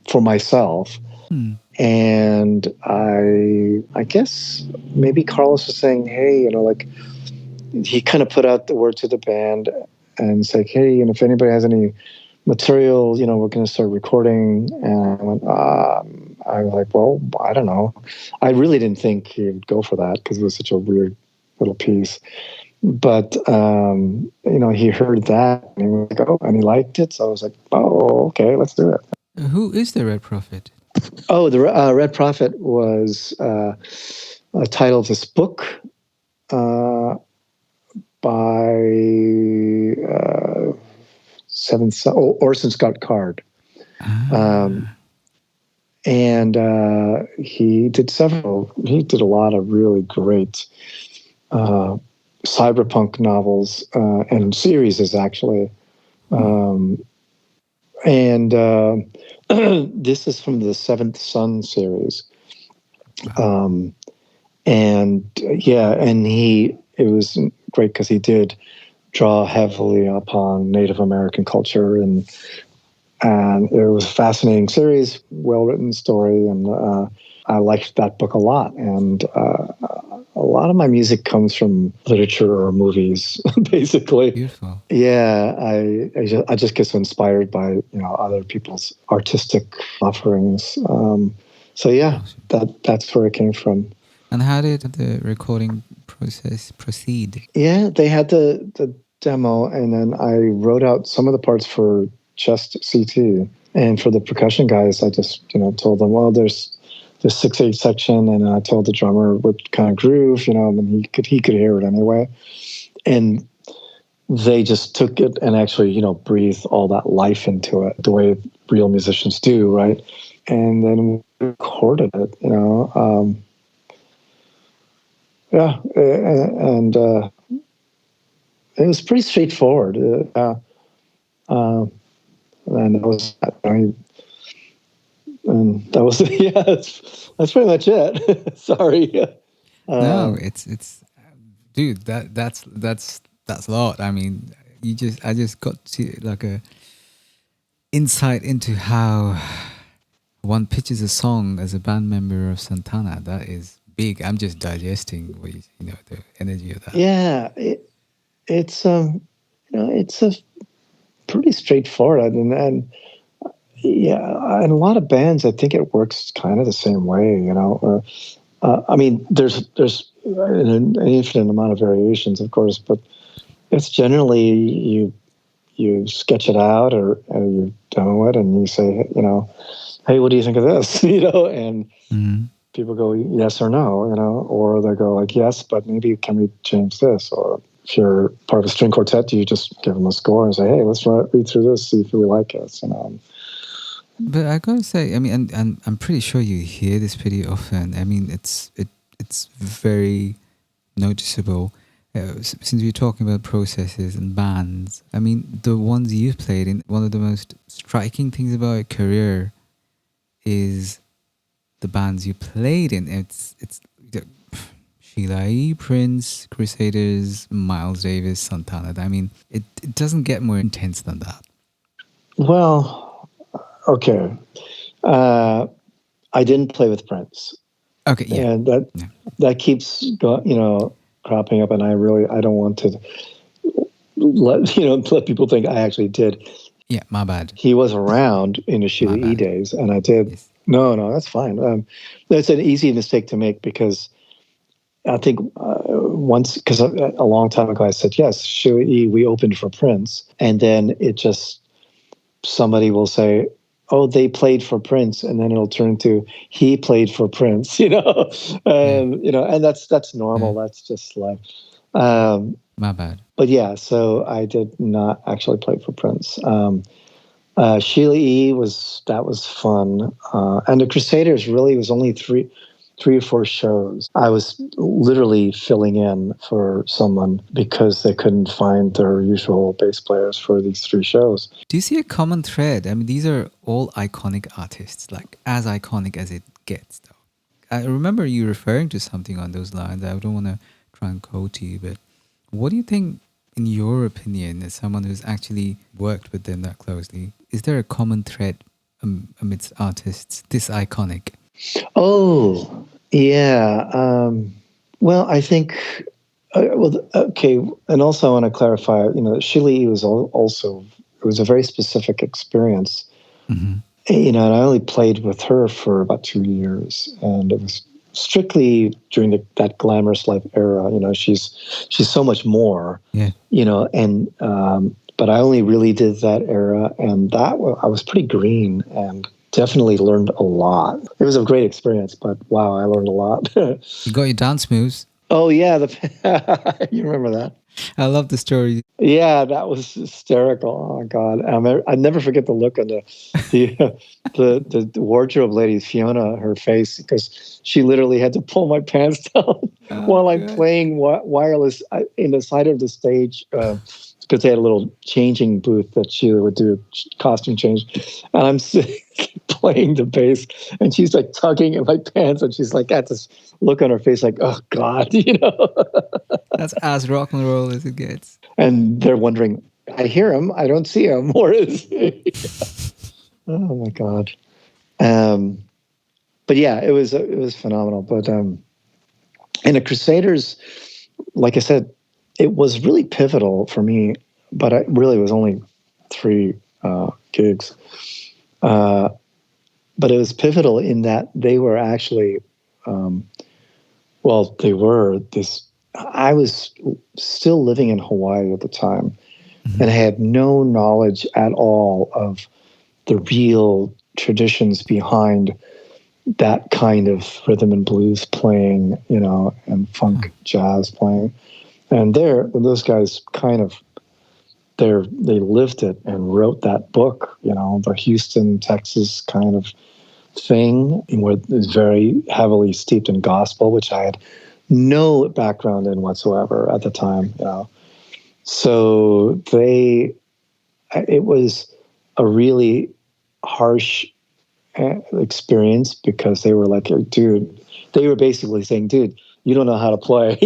for myself. And I guess maybe Carlos was saying, hey, like he kind of put out the word to the band and said, hey, if anybody has any material, we're going to start recording. And I went, I was like, well, I don't know. I really didn't think he would go for that because it was such a weird little piece. But, he heard that and he was like, oh, and he liked it. So I was like, oh, okay, let's do it. Who is the Red Prophet? Oh, the Red Prophet was a title of this book by Orson Scott Card. And he did a lot of really great cyberpunk novels and series, actually. And this is from the Seventh Son series. And it was great because he did draw heavily upon Native American culture, and it was a fascinating series, well-written story, and I liked that book a lot. And a lot of my music comes from literature or movies, basically. Beautiful. Yeah, I just get so inspired by other people's artistic offerings. So yeah, Awesome. that's where it came from. And how did the recording process proceed? Yeah, they had the demo, and then I wrote out some of the parts for just CT. And for the percussion guys, I just told them, well, there's the 6/8 section, and I told the drummer what kind of groove, and he could hear it anyway. And they just took it and actually, breathed all that life into it, the way real musicians do, right? And then we recorded it, yeah, and it was pretty straightforward. And that was, and that was, yeah, that's pretty much it. Sorry. No, it's dude, that's a lot. I mean, I just got to like a insight into how one pitches a song as a band member of Santana. That is big. I'm just digesting what the energy of that. Yeah, it's it's a pretty straightforward, and yeah, in a lot of bands, I think it works kind of the same way. I mean, there's an infinite amount of variations, of course, but it's generally you sketch it out or you demo it and you say, hey, what do you think of this? And people go yes or no, or they go like yes, but maybe can we change this? Or if you're part of a string quartet, you just give them a score and say, hey, let's read through this, see if we like it. But I gotta say, I mean, and I'm pretty sure you hear this pretty often. I mean, it's very noticeable. Since we're talking about processes and bands, I mean, the ones you've played in, one of the most striking things about your career is the bands you played in. It's Sheila E., Prince, Crusaders, Miles Davis, Santana. I mean, it doesn't get more intense than that. Well, okay. I didn't play with Prince. Okay, yeah. And that keeps cropping up, and I don't want to let people think I actually did. Yeah, my bad. He was around in the Sheila E. days, and I did. Yes. No, that's fine. That's an easy mistake to make because I think once, because a long time ago I said, yes, Sheila E., we opened for Prince, and then it just, somebody will say, oh, they played for Prince, and then it'll turn to he played for Prince, and that's normal. Yeah. That's just life. My bad. But yeah, so I did not actually play for Prince. Sheila E. was fun, and the Crusaders really was only three or four shows. I was literally filling in for someone because they couldn't find their usual bass players for these 3 shows. Do you see a common thread? I mean, these are all iconic artists, like as iconic as it gets, though. I remember you referring to something on those lines. I don't want to try and quote you, but what do you think, in your opinion, as someone who's actually worked with them that closely, is there a common thread amidst artists this iconic? Oh, yeah. Well, I think, okay. And also I want to clarify, Sheila E. was also, it was a very specific experience. Mm-hmm. And I only played with her for about 2 years, and it was strictly during that glamorous life era. She's so much more. Yeah. And but I only really did that era, and I was pretty green and definitely learned a lot. It was a great experience, but wow, I learned a lot. You got your dance moves. Oh yeah, you remember that? I love the story. Yeah, that was hysterical. Oh God, I never forget the look on the wardrobe lady, Fiona, her face, because she literally had to pull my pants down while I'm playing wireless in the side of the stage. Because they had a little changing booth that she would do costume change, and I'm sitting playing the bass, and she's like tugging at my pants, and she's like got this look on her face, like, oh God, That's as rock and roll as it gets. And they're wondering, I hear him, I don't see him. Where is he? Oh my God. But yeah, it was phenomenal. But And the Crusaders, like I said, it was really pivotal for me, but it really was only 3 gigs. Uh, but it was pivotal in that they were actually, um, well, they were this. I was still living in Hawaii at the time, Mm-hmm. and I had no knowledge at all of the real traditions behind that kind of rhythm and blues playing, and Huh. funk jazz playing. And those guys kind of they lived it and wrote that book, the Houston, Texas kind of thing, where it's very heavily steeped in gospel, which I had no background in whatsoever at the time. So it was a really harsh experience because they were like, dude, they were basically saying, dude, you don't know how to play,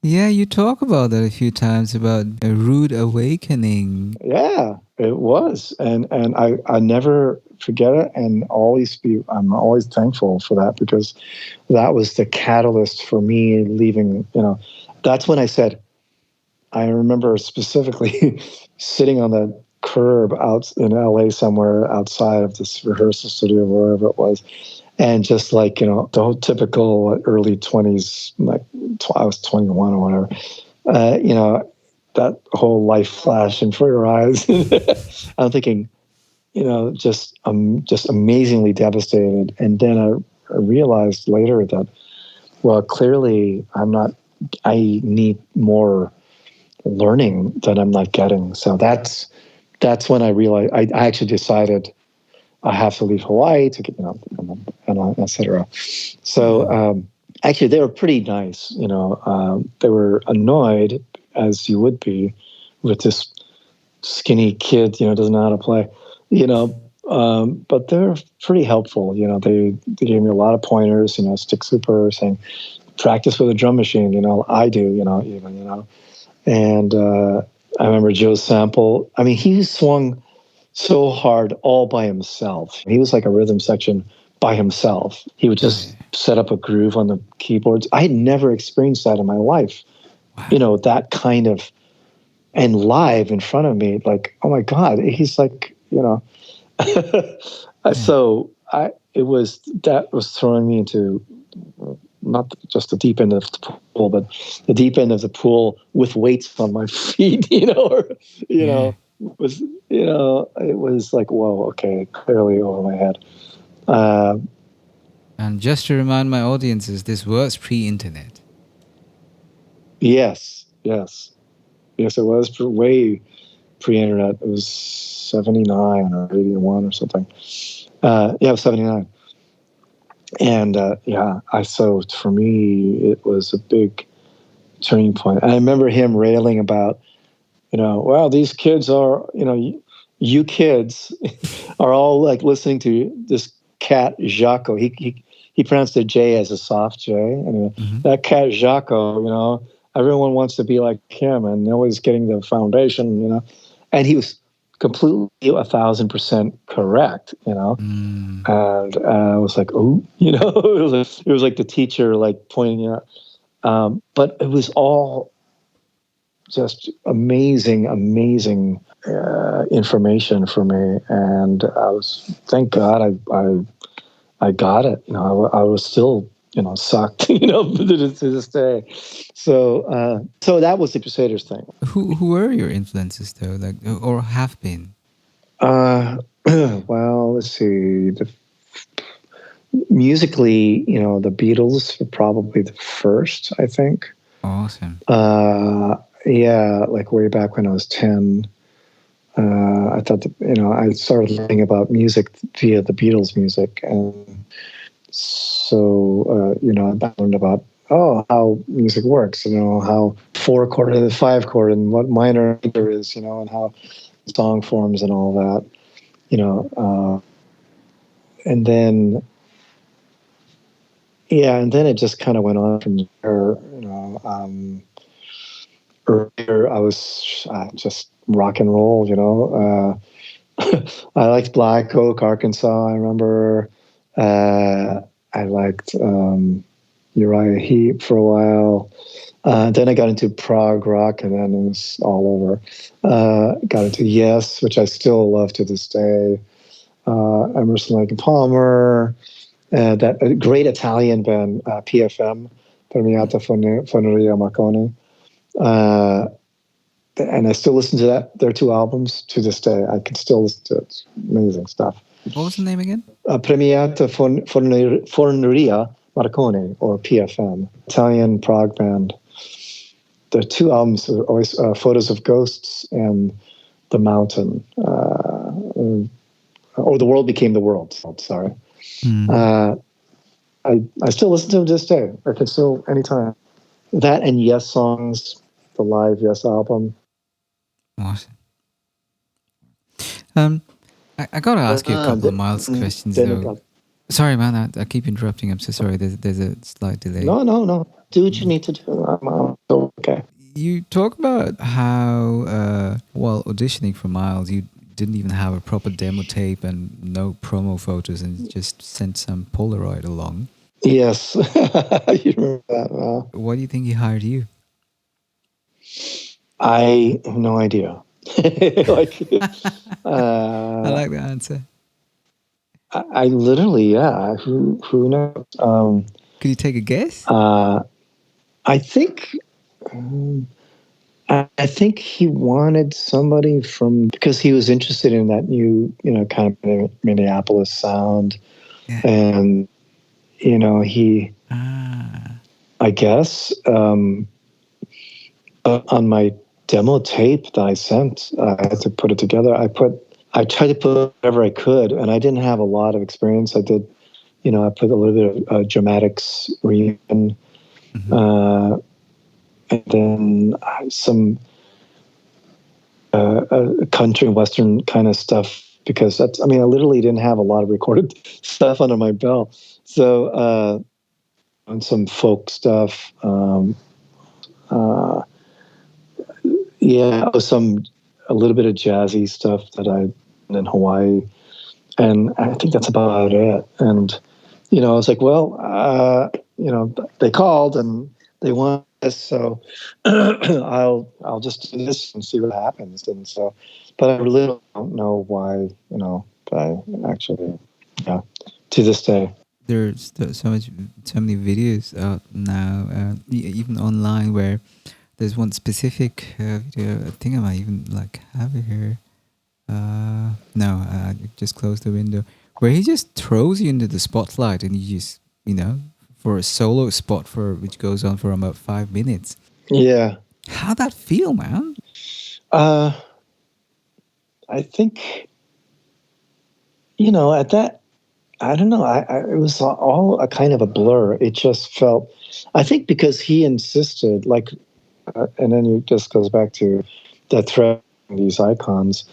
Yeah, you talk about that a few times about a rude awakening. Yeah, it was, and I never forget it, and I'm always thankful for that because that was the catalyst for me leaving. That's when I said, I remember specifically sitting on the curb out in LA somewhere outside of this rehearsal studio, wherever it was, and just like the whole typical early 20s, like I was 21 or whatever, that whole life flash in front of your eyes. I'm thinking, just amazingly devastated. And then I realized later that, well, clearly I'm not. I need more learning that I'm not getting. So that's when I realized I actually decided I have to leave Hawaii to get, and et cetera. So actually, they were pretty nice. They were annoyed, as you would be, with this skinny kid, doesn't know how to play, but they're pretty helpful. They gave me a lot of pointers, stick super, saying, practice with a drum machine, I do, even, and I remember Joe Sample. I mean, he swung so hard all by himself. He was like a rhythm section by himself. He would Oh, just yeah. set up a groove on the keyboards. I had never experienced that in my life. Wow. That kind of, and live in front of me, like, oh my God, he's like, Yeah. so that was throwing me into not just the deep end of the pool, but the deep end of the pool with weights on my feet, or, Yeah. was, it was like, whoa, okay, clearly over my head. Uh, And just to remind my audiences, this was pre-internet. yes, yes, yes, it was way pre-internet. It was 79 or 81 or something. Yeah, it was 79. And so for me, it was a big turning point. And I remember him railing about, well, these kids are, you kids are all like listening to this cat Jaco. He pronounced the J as a soft J. Anyway, Mm-hmm. that cat Jaco, everyone wants to be like him, and nobody's getting the foundation, And he was completely 1,000% correct, Mm. And I was like, oh, it was like the teacher like pointing out. But it was all just amazing, amazing information for me, and thank God I got it. I was still sucked, to this day. So that was the Crusaders thing. Who were your influences though, like, or have been? Uh, well, let's see. Musically, the Beatles were probably the first, I think. Awesome. Yeah, like way back when I was 10. I thought that, I started learning about music via the Beatles music. And so, I learned about, how music works, how 4 chord and 5 chord and what minor there is, and how song forms and all that, and then, and then it just kind of went on from there, earlier I was just rock and roll, I liked Black Oak, Arkansas. I remember I liked Uriah Heep for a while. Then I got into prog rock, and then it was all over. Got into Yes, which I still love to this day. Emerson, Lake and Palmer, that great Italian band, PFM, Premiata Foneria Marconi. And I still listen to their two albums to this day. I can still listen to it. It's amazing stuff. What was the name again? Premiata Forneria Marconi, or PFM, Italian prog band. The two albums are always Photos of Ghosts and The Mountain, or The World Became the World. Sorry. I still listen to them to this day. I can still, anytime. That and Yes songs, the live Yes album. What? I gotta ask you a couple of Miles questions though. Sorry, man, I keep interrupting. I'm so sorry. There's a slight delay. No. Do what you need to do. I'm okay. You talk about how, while auditioning for Miles, you didn't even have a proper demo tape and no promo photos, and just sent some Polaroid along. Yes, you remember that. Why do you think he hired you? I have no idea. Like, I like the answer. I literally, yeah. Who knows? Could you take a guess? I think. I think he wanted somebody because he was interested in that new, kind of Minneapolis sound, and he. I guess on my demo tape that I sent, I had to put it together. I tried to put whatever I could, and I didn't have a lot of experience. I did, I put a little bit of dramatics in, and then some country western kind of stuff, because I literally didn't have a lot of recorded stuff under my belt. So, and some folk stuff. A little bit of jazzy stuff that I did in Hawaii, and I think that's about it. And I was like, well, they called and they want this, so I'll just do this and see what happens. And so, but I really don't know why. But I actually, to this day. There's so many videos out now, even online, where there's one specific video. I think I might even have it here. No, I just closed the window. Where he just throws you into the spotlight, and you just, for a solo spot which goes on for about 5 minutes. Yeah. How'd that feel, man? I think, at that, I don't know. It was all a kind of a blur. It just felt, I think, because he insisted, and then it just goes back to that thread, these icons,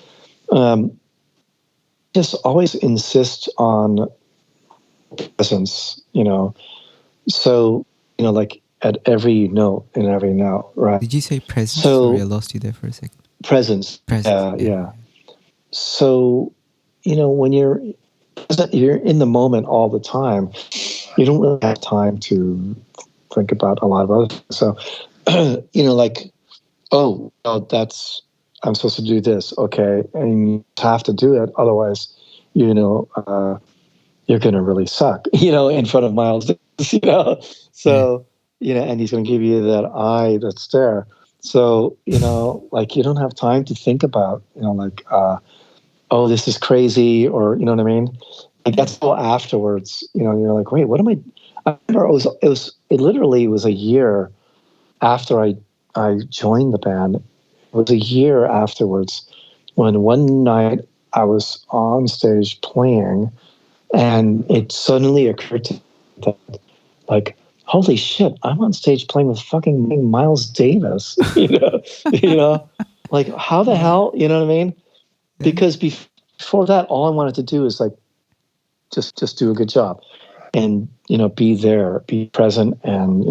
just always insist on presence, so, at every note and every note, right? Did you say presence? Sorry, I lost you there for a second. Presence. Yeah. So, when you're in the moment all the time, you don't really have time to think about a lot of other things. So, I'm supposed to do this, okay, and you have to do it, otherwise, you're going to really suck, in front of Miles, So, and he's going to give you that eye, that stare. So, you don't have time to think about, oh, this is crazy, or, you know what I mean? That's all afterwards, you're like, wait, what am I remember it literally was a year after I joined the band. It was a year afterwards when one night I was on stage playing, and it suddenly occurred to me that, holy shit, I'm on stage playing with fucking Miles Davis, how the hell, you know what I mean? Because before that, all I wanted to do is just do a good job, and be there, be present, and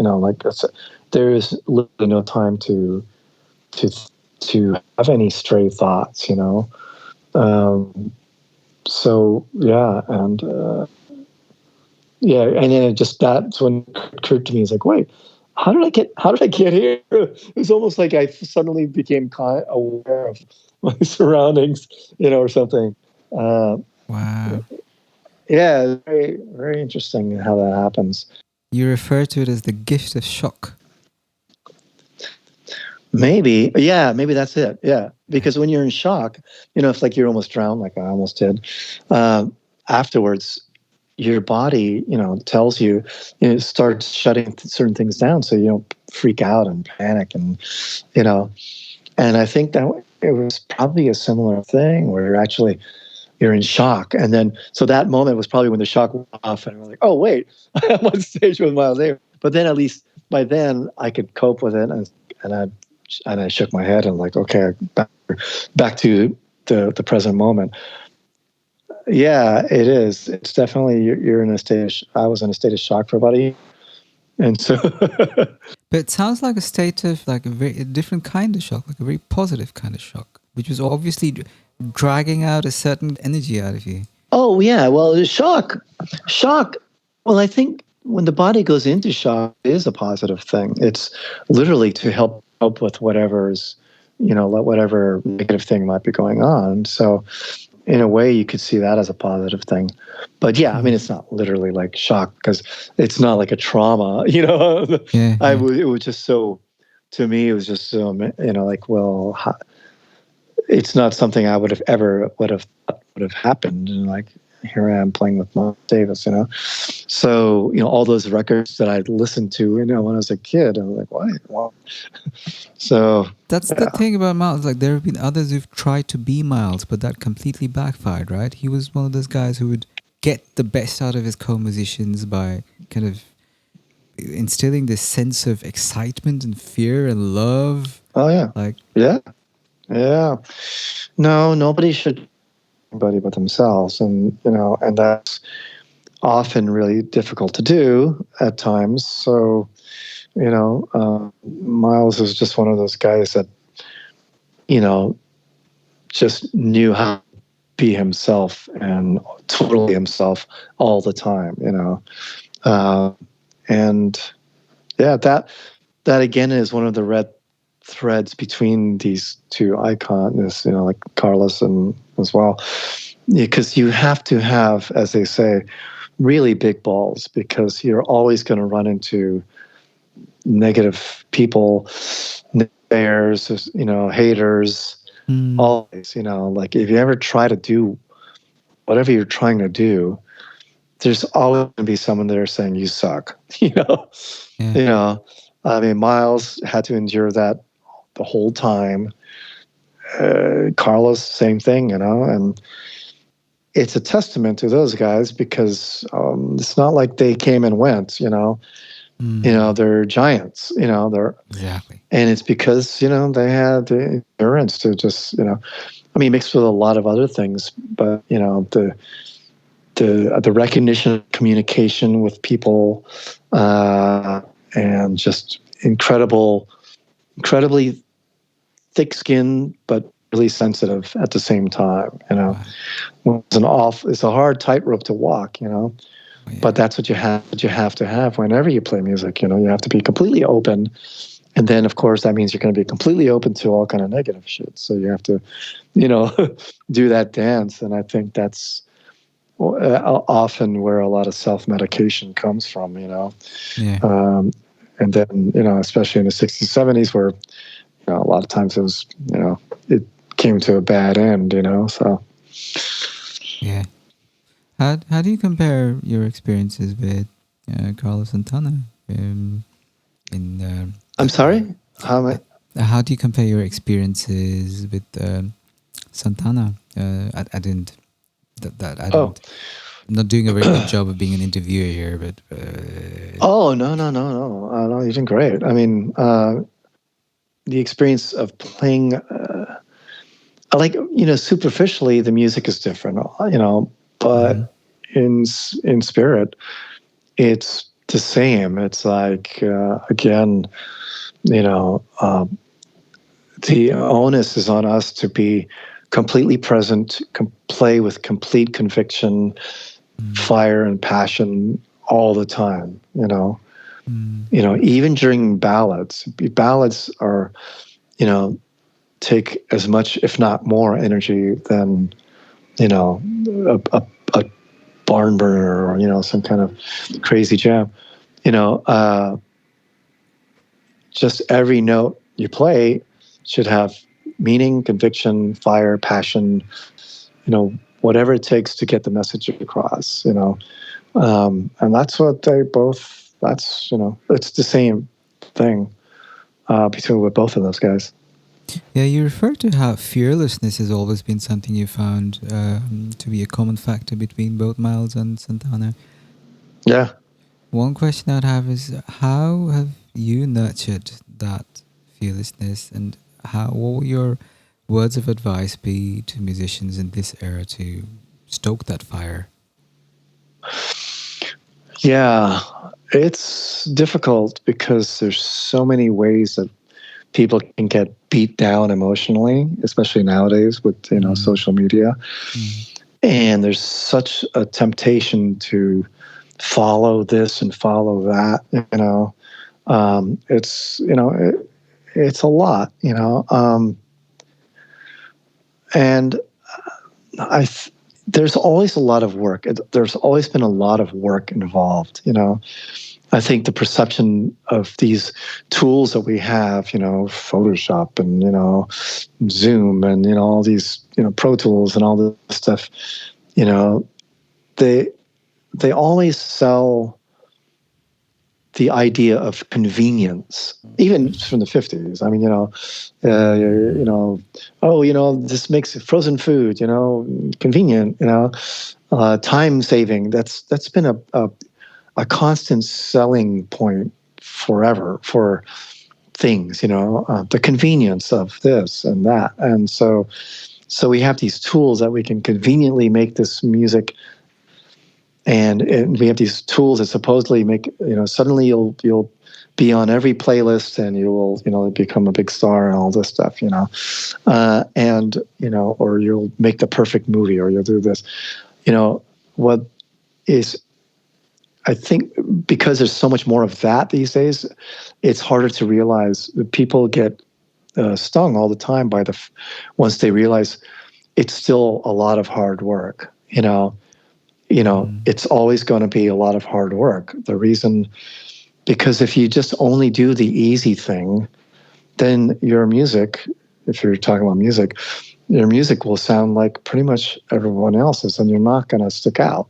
there is literally no time to have any stray thoughts, so yeah, and yeah, and then that's when it occurred to me. It's like, wait, how did I get here? It was almost like I suddenly became aware of my surroundings, or something. Uh, Wow. yeah, very very interesting how that happens. You refer to it as the gift of shock. Maybe, yeah, maybe that's it. Yeah, because when you're in shock, it's like you're almost drowned, like I almost did. Afterwards, your body, tells you, starts shutting certain things down, so you don't freak out and panic, and you know. And I think that it was probably a similar thing where you're in shock, and then so that moment was probably when the shock went off, and we're like, oh wait, I'm on stage with Miles Davis. But then at least by then I could cope with it, and I shook my head and like, okay, back to the present moment. Yeah, it is. It's definitely you're in a state of. I was in a state of shock for about a year, and so. But it sounds like a state of like a different kind of shock, like a very positive kind of shock, which was obviously dragging out a certain energy out of you. Oh yeah, well, shock. Well, I think when the body goes into shock, it is a positive thing. It's literally to help with whatever's, whatever negative thing might be going on. So, in a way, you could see that as a positive thing. But yeah, I mean, it's not literally like shock because it's not like a trauma. Yeah, yeah. It was just so. To me, it was just so. Like, well, it's not something I would have happened. And like, here I am playing with Miles Davis, So, all those records that I'd listened to, when I was a kid, I was like, what? Well, so that's the thing about Miles. Like, there have been others who've tried to be Miles, but that completely backfired, right? He was one of those guys who would get the best out of his co-musicians by kind of instilling this sense of excitement and fear and love. Oh yeah. Like, yeah. No, nobody should anybody but themselves, and and that's often really difficult to do at times. So, Miles is just one of those guys that, just knew how to be himself and totally himself all the time, and yeah, that again is one of the red threads between these two icons, like Carlos and as well, because you have to have, as they say, really big balls, because you're always going to run into negative people, bears, haters, always, like if you ever try to do whatever you're trying to do, there's always going to be someone there saying you suck, yeah. I mean, Miles had to endure that the whole time. Carlos, same thing, and it's a testament to those guys because it's not like they came and went, they're giants, they're Exactly. and it's because, they had the endurance to just, I mean, mixed with a lot of other things, but, the recognition, communication with people, and just incredibly thick skin, but really sensitive at the same time, Wow. It's a hard tightrope to walk, Oh, yeah. But that's what you have to have whenever you play music. You have to be completely open, and then of course that means you're going to be completely open to all kind of negative shit. So you have to, do that dance, and I think that's often where a lot of self-medication comes from. Yeah. And then especially in the 60s, 70s, where a lot of times it was it came to a bad end. So yeah. How do you compare your experiences with Carlos Santana? I'm sorry. How do you compare your experiences with Santana? I didn't. I didn't. I'm not doing a very good job of being an interviewer here, but. Oh no! No, you're doing great. I mean, the experience of playing. Like, superficially the music is different, but in spirit it's the same. It's like, again, the onus is on us to be completely present, play with complete conviction, fire and passion all the time, Mm. even during ballads are, take as much, if not more energy than, a barn burner or, some kind of crazy jam, you know, uh, just every note you play should have meaning, conviction, fire, passion, whatever it takes to get the message across, and that's what they both, it's the same thing between with both of those guys. Yeah, you refer to how fearlessness has always been something you found to be a common factor between both Miles and Santana. Yeah. One question I'd have is, how have you nurtured that fearlessness, and what would your words of advice be to musicians in this era to stoke that fire? Yeah, it's difficult because there's so many ways that people can get beat down emotionally, especially nowadays with social media. Mm. And there's such a temptation to follow this and follow that. It's it's a lot. And I. There's always a lot of work. There's always been a lot of work involved. I think the perception of these tools that we have, Photoshop and, Zoom and, all these, Pro Tools and all this stuff, they always sell the idea of convenience, even from the 50s. I mean, this makes frozen food, convenient, time saving. That's been a constant selling point forever for things, the convenience of this and that. And so we have these tools that we can conveniently make this music, and we have these tools that supposedly make, suddenly you'll be on every playlist and you will, become a big star and all this stuff, and, or you'll make the perfect movie, or you'll do this, what is, I think, because there's so much more of that these days, it's harder to realize that people get stung all the time by once they realize it's still a lot of hard work. It's always going to be a lot of hard work. The reason, because if you just only do the easy thing, then your music, if you're talking about music, your music will sound like pretty much everyone else's, and you're not going to stick out.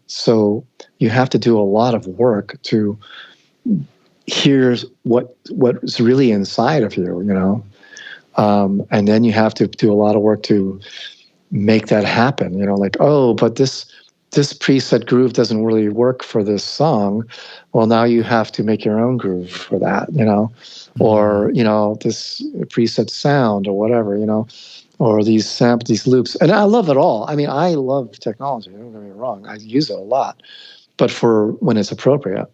So you have to do a lot of work to hear what's really inside of you, and then you have to do a lot of work to make that happen. Like, oh, but this preset groove doesn't really work for this song. Well, now you have to make your own groove for that, or this preset sound or whatever, or these loops. And I love it all. I mean, I love technology. Don't get me wrong. I use it a lot, but for when it's appropriate.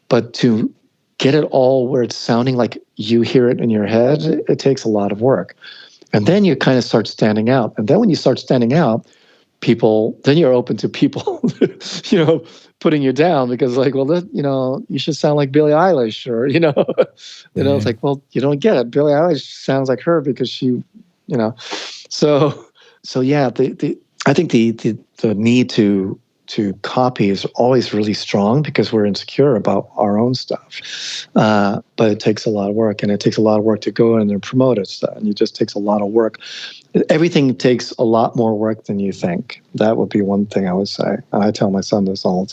But to get it all where it's sounding like you hear it in your head, it takes a lot of work. And then you kind of start standing out. And then when you start standing out, then you're open to people, putting you down, because like, well, you should sound like Billie Eilish, or, it's like, well, you don't get it. Billie Eilish sounds like her because she, so yeah, I think the need to copy is always really strong because we're insecure about our own stuff. But it takes a lot of work, and it takes a lot of work to go in and promote it. And it just takes a lot of work. Everything takes a lot more work than you think. That would be one thing I would say. And I tell my son this all the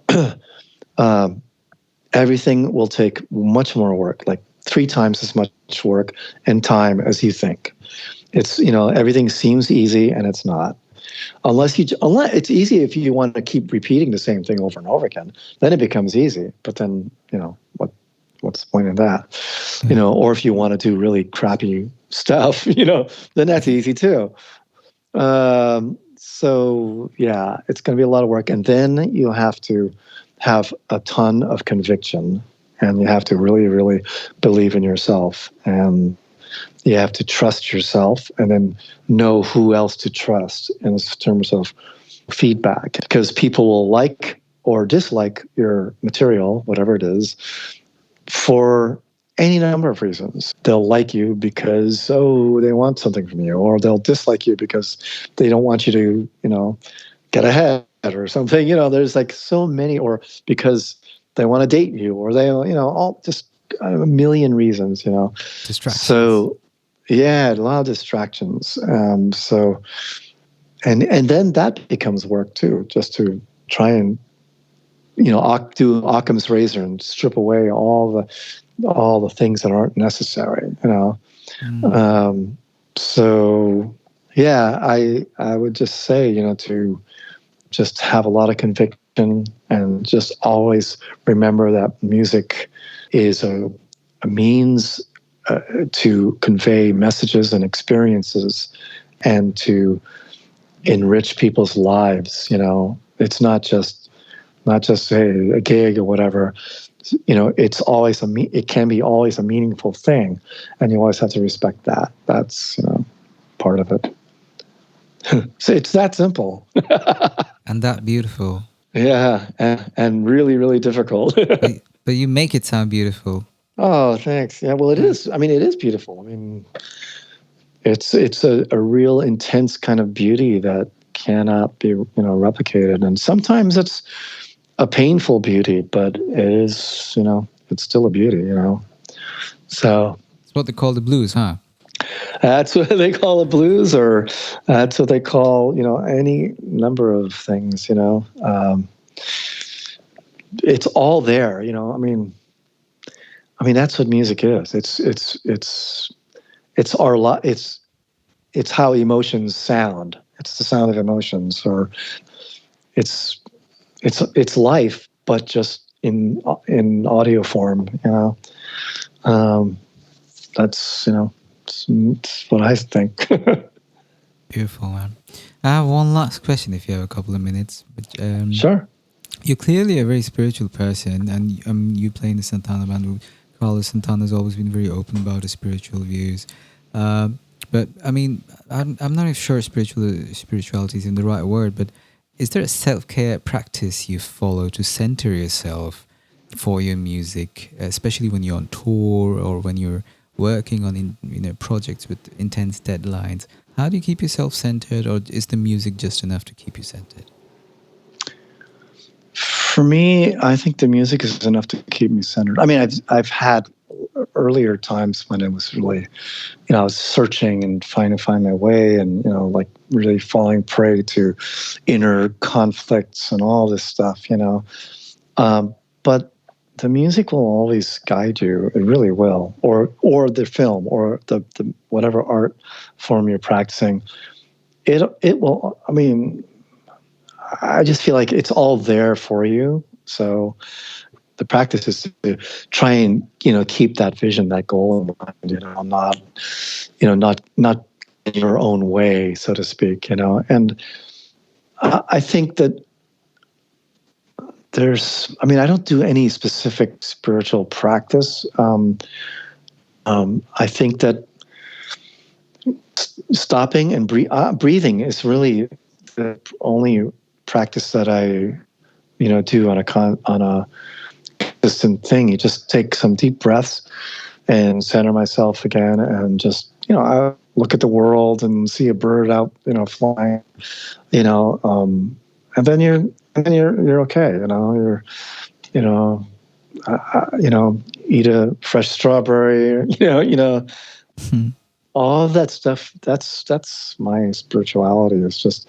time. Everything will take much more work, like 3 times as much work and time as you think. It's, everything seems easy, and it's not. Unless it's easy if you want to keep repeating the same thing over and over again, then it becomes easy. But then, what's the point of that? Or if you want to do really crappy stuff, then that's easy too. So yeah, it's going to be a lot of work. And then you have to have a ton of conviction, and you have to really, really believe in yourself, and you have to trust yourself, and then know who else to trust in terms of feedback, because people will like or dislike your material, whatever it is, for any number of reasons. They'll like you because, they want something from you, or they'll dislike you because they don't want you to, get ahead or something. There's like so many, or because they want to date you, or they, all just a million reasons, Distractions. So, yeah, a lot of distractions. So, and then that becomes work too, just to try and, do Occam's razor and strip away all the things that aren't necessary, So, yeah, I would just say, to just have a lot of conviction and just always remember that music is a means to convey messages and experiences and to enrich people's lives. It's not just hey, a gig or whatever. It's always it can be always a meaningful thing, and you always have to respect that. That's part of it. So it's that simple. And that beautiful. Yeah, and really, really difficult. But you make it sound beautiful. Oh, thanks. Yeah, well, it is. I mean, it is beautiful. I mean, it's a real intense kind of beauty that cannot be replicated, and sometimes it's a painful beauty, but it is it's still a beauty. So It's what they call the blues, huh? that's what they call a blues, or that's what they call any number of things. It's all there. I mean that's what music is. It's our it's how emotions sound. It's the sound of emotions, or it's life, but just in audio form. That's it's what I think. Beautiful, man. I have one last question if you have a couple of minutes. Sure. You're clearly a very spiritual person, and you play in the Santana band. Carlos Santana's always been very open about his spiritual views. But I mean, I'm not sure spirituality is in the right word, but is there a self-care practice you follow to center yourself for your music, especially when you're on tour or when you're working on projects with intense deadlines? How do you keep yourself centered, or is the music just enough to keep you centered? For me, I think the music is enough to keep me centered. I mean, I've had earlier times when it was really, I was searching and trying to find my way, and like really falling prey to inner conflicts and all this stuff. But the music will always guide you. It really will, or the film, or the whatever art form you're practicing. It will. I mean, I just feel like it's all there for you. So the practice is to try and keep that vision, that goal in mind. Not in your own way, so to speak. And I think that I don't do any specific spiritual practice. I think that stopping and breathing is really the only practice that I, do on a consistent thing. You just take some deep breaths and center myself again, and just I look at the world and see a bird out, flying, and then you're okay. Eat a fresh strawberry. All of that stuff. That's my spirituality. It's just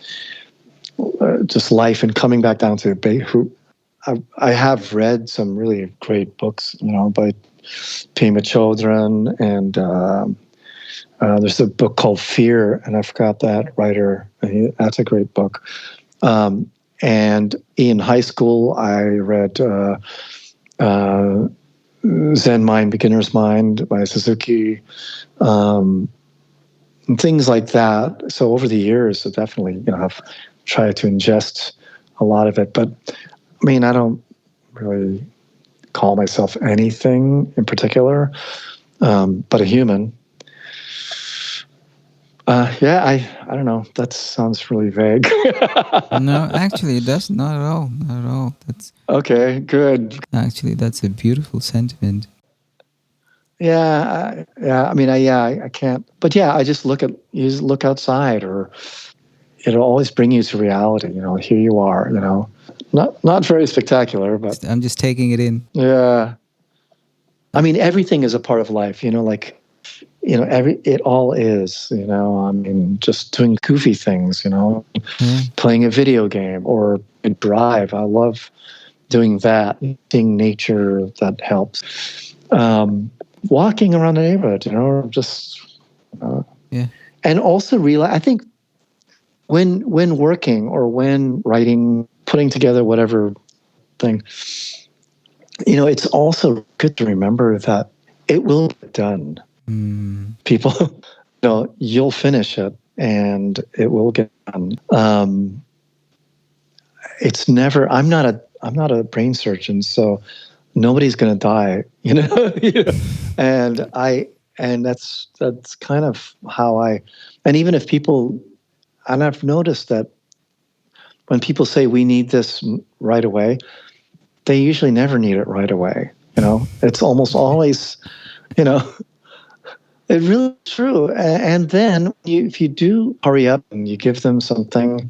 life and coming back down to who. I have read some really great books, by Pema Chodron, and there's a book called Fear, and I forgot that writer. That's a great book. And in high school, I read Zen Mind, Beginner's Mind by Suzuki, and things like that. So over the years, I definitely have tried to ingest a lot of it. But I mean, I don't really call myself anything in particular, but a human. Yeah, I don't know. That sounds really vague. No, actually, that's not at all. Not at all. That's Okay, good. actually that's a beautiful sentiment. Yeah. I mean, I can't. But yeah, you just look outside, or it'll always bring you to reality. Here you are. Not very spectacular, but I'm just taking it in. yeah. I mean, everything is a part of life. Like it all is. I mean, just doing goofy things. Yeah. Playing a video game or a drive. I love doing that. Seeing nature, that helps. Walking around the neighborhood, just Yeah. and also realize. I think when working or when writing, putting together whatever thing, it's also good to remember that it will get done. People, you'll finish it and it will get done. It's never. I'm not a brain surgeon, so nobody's going to die. And that's kind of how and even if people, and I've noticed that when people say we need this right away, they usually never need it right away. It's almost always, you know, it really is true. And then if you do hurry up and you give them something,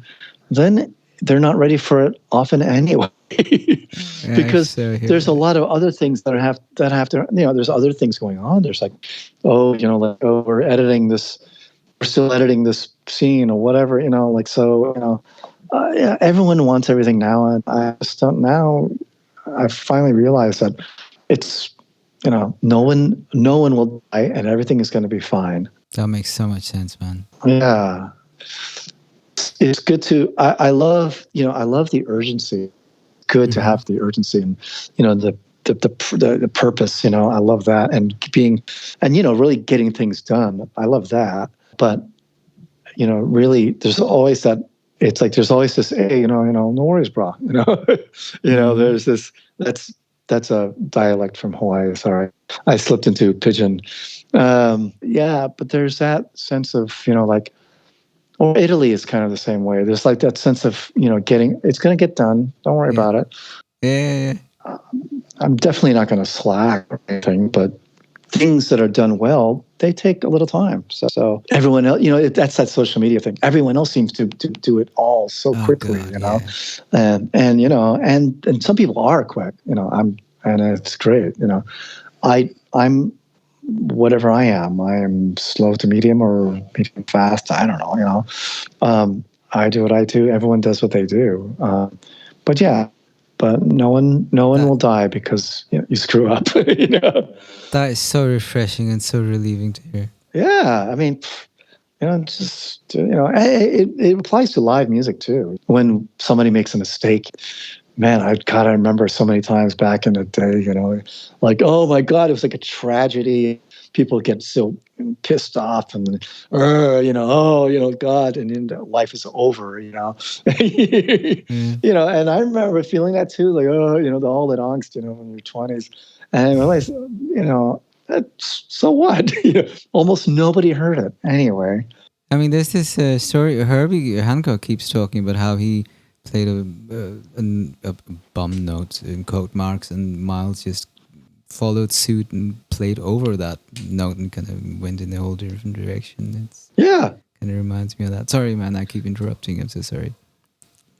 then they're not ready for it often anyway. Because So there's a lot of other things that have to, there's other things going on. There's like, we're still editing this scene or whatever, like, so, yeah, everyone wants everything now. And I just don't now. I finally realized that it's, no one will die and everything is going to be fine. That makes so much sense, man. Yeah. It's good to, I love, I love the urgency. Good to have the urgency and, the purpose, I love that. And really getting things done. I love that. But, really there's always that, it's like, there's always this, hey, no worries, bro. There's this, that's a dialect from Hawaii. Sorry. I slipped into pidgin. Yeah, but there's that sense of, like, or Italy is kind of the same way. There's like that sense of, it's going to get done. Don't worry about it. Yeah. I'm definitely not going to slack or anything, but things that are done well, they take a little time. So everyone else, that's that social media thing. Everyone else seems to do it all so quickly, God, yeah. and some people are quick, and it's great. I'm whatever I am slow to medium or medium fast. I don't know, I do what I do. Everyone does what they do. But yeah, but no one will die because you screw up. That is so refreshing and so relieving to hear. Yeah, I mean, it applies to live music too. When somebody makes a mistake, man, I remember so many times back in the day, like, oh my God, it was like a tragedy. People get so pissed off and, God, and then life is over, and I remember feeling that too, like, all that angst, in your 20s. And I realized, so what? Almost nobody heard it anyway. I mean, there's this story. Herbie Hancock keeps talking about how he played a bum note in quote marks, and Miles just followed suit and played over that note and kind of went in a whole different direction. Yeah. Kind of reminds me of that. Sorry, man, I keep interrupting. I'm so sorry.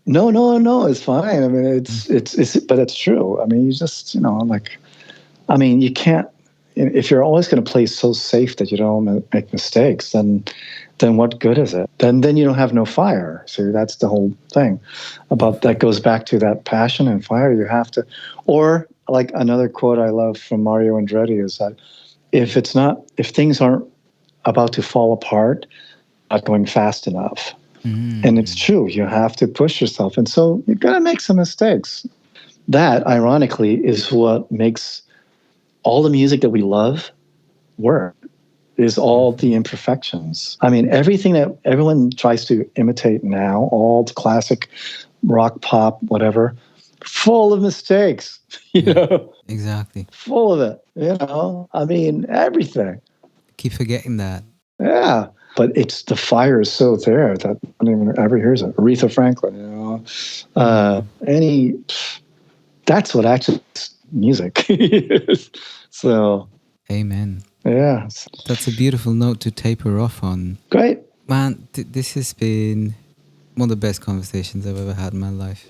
No, it's fine. I mean, it's but it's true. I mean, you just, you can't, if you're always going to play so safe that you don't make mistakes, then what good is it? Then you don't have no fire. So that's the whole thing about that. Goes back to that passion and fire. You have to, or like another quote I love from Mario Andretti is that if things aren't about to fall apart, not going fast enough. And it's true. You have to push yourself. And so you're going to make some mistakes. That, ironically, is what makes all the music that we love work, is all the imperfections. I mean, everything that everyone tries to imitate now, all the classic rock, pop, whatever, full of mistakes, Exactly. full of it, I mean, everything. Keep forgetting that. Yeah. but it's the fire is so there that no one even ever hears it. Aretha Franklin, any that's what actually music is. So, Amen. yeah, That's a beautiful note to taper off on. Great, man. This has been one of the best conversations I've ever had in my life.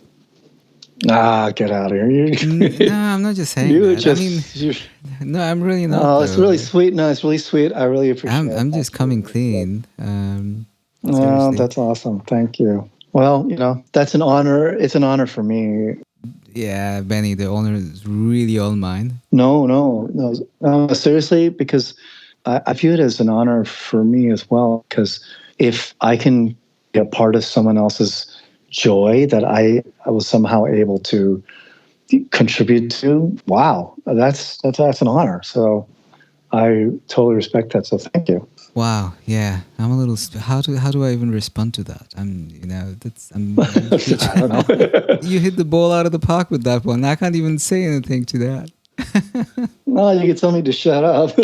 Get out of here! No, I'm not just saying that. I mean, no, I'm really not. Oh, it's really sweet. No, it's really sweet. I really appreciate it. I'm just coming clean. Oh, that's awesome. Thank you. Well, that's an honor. It's an honor for me. Yeah, Benny, the honor is really all mine. No. Seriously, because I view it as an honor for me as well. Because if I can be a part of someone else's joy that I was somehow able to contribute to, wow, that's an honor. So I totally respect that. So thank you. Wow, yeah, I'm a little. How do I even respond to that? I don't know. You hit the ball out of the park with that one. I can't even say anything to that. No, you can tell me to shut up.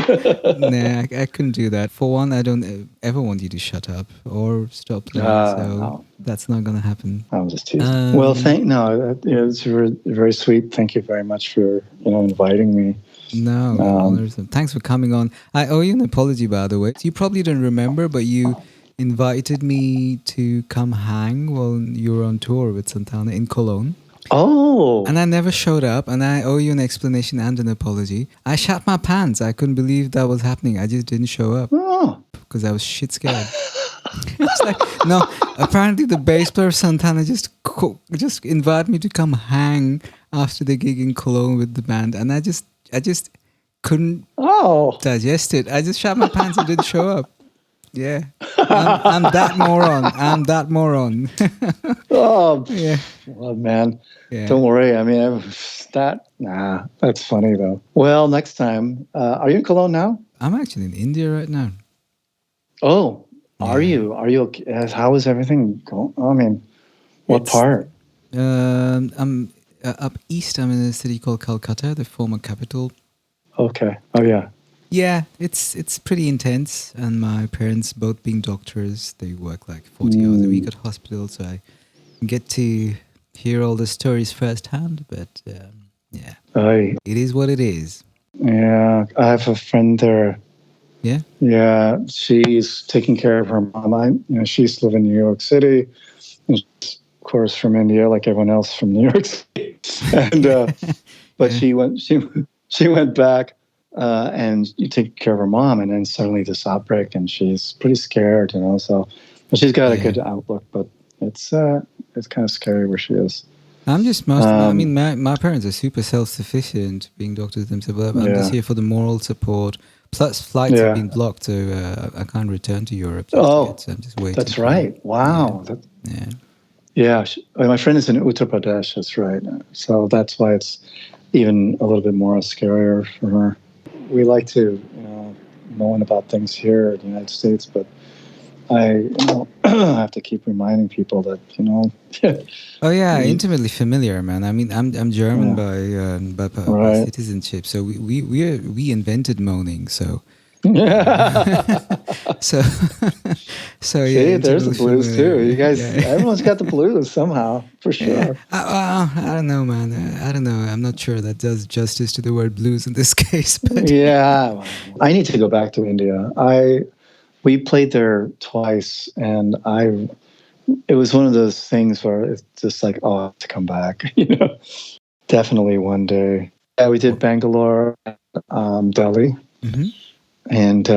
Nah, I couldn't do that. For one, I don't ever want you to shut up or stop playing. No. That's not gonna happen. I'm just teasing. Well, it's very, very sweet. Thank you very much for inviting me. No, thanks for coming on. I owe you an apology, by the way. You probably don't remember, but you invited me to come hang while you were on tour with Santana in Cologne. Oh. And I never showed up, and I owe you an explanation and an apology. I shat my pants. I couldn't believe that was happening. I just didn't show up because I was shit scared. I was like, no, apparently the bass player Santana just invited me to come hang after the gig in Cologne with the band, and I just couldn't digest it. I just shat my pants and didn't show up. Yeah, I'm that moron. I'm that moron. Yeah. Well, man, don't worry. I mean, that's funny though. Well, next time, are you in Cologne now? I'm actually in India right now. Oh, are you? Are you okay? How is everything going? I mean, what part? I'm up east. I'm in a city called Calcutta, the former capital. Okay. Oh, yeah. Yeah, it's pretty intense. And my parents, both being doctors, they work like 40 hours a week at hospital, so I get to hear all the stories firsthand. But yeah, it is what it is. Yeah, I have a friend there. Yeah? Yeah, she's taking care of her mom. She used to live in New York City, and she's, of course, from India, like everyone else from New York City. And but she went back and you take care of her mom, and then suddenly this outbreak, and she's pretty scared, So, but she's got a good outlook, but it's kind of scary where she is. I'm just my parents are super self-sufficient, being doctors themselves. I'm just here for the moral support. Plus, flights have been blocked, so I can't return to Europe. So I'm just waiting. That's right. Wow. Yeah. My friend is in Uttar Pradesh. That's right. So that's why it's even a little bit more scarier for her. We like to knowing about things here in the United States, but I have to keep reminding people that Oh yeah, intimately familiar, man. I mean, I'm German by citizenship, so we invented moaning. So so See, there's the blues too. You guys, everyone's got the blues somehow, for sure. I don't know, man. I don't know. I'm not sure that does justice to the word blues in this case. But yeah, I need to go back to India. We played there twice, and it was one of those things where it's just like, I have to come back. Definitely one day. Yeah, we did Bangalore, Delhi. Mm-hmm. And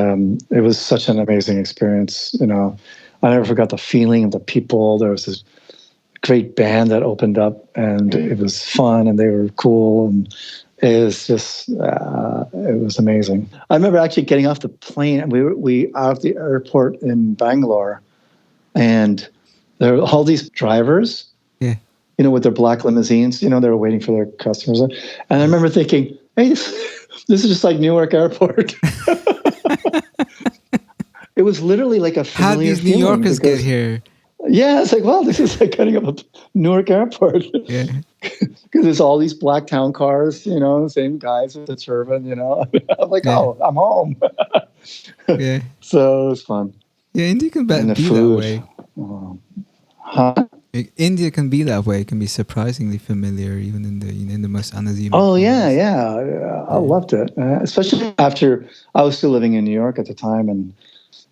it was such an amazing experience. I never forgot the feeling of the people. There was this great band that opened up, and it was fun, and they were cool, and it was just it was amazing. I remember actually getting off the plane, and we out of the airport in Bangalore, and there were all these drivers, with their black limousines. They were waiting for their customers, and I remember thinking, hey, this is just like Newark Airport. It was literally like a familiar. How these New Yorkers get here? Yeah, it's like, well, this is like getting up a Newark Airport. Yeah, because there's all these black town cars, same guys with the turban. I'm like, oh, I'm home. Yeah. So it was fun. Yeah, India can and the be that food. way. Huh? India can be that way. It can be surprisingly familiar, even in the most unassuming. Oh yeah, corners. yeah. I loved it, especially after I was still living in New York at the time,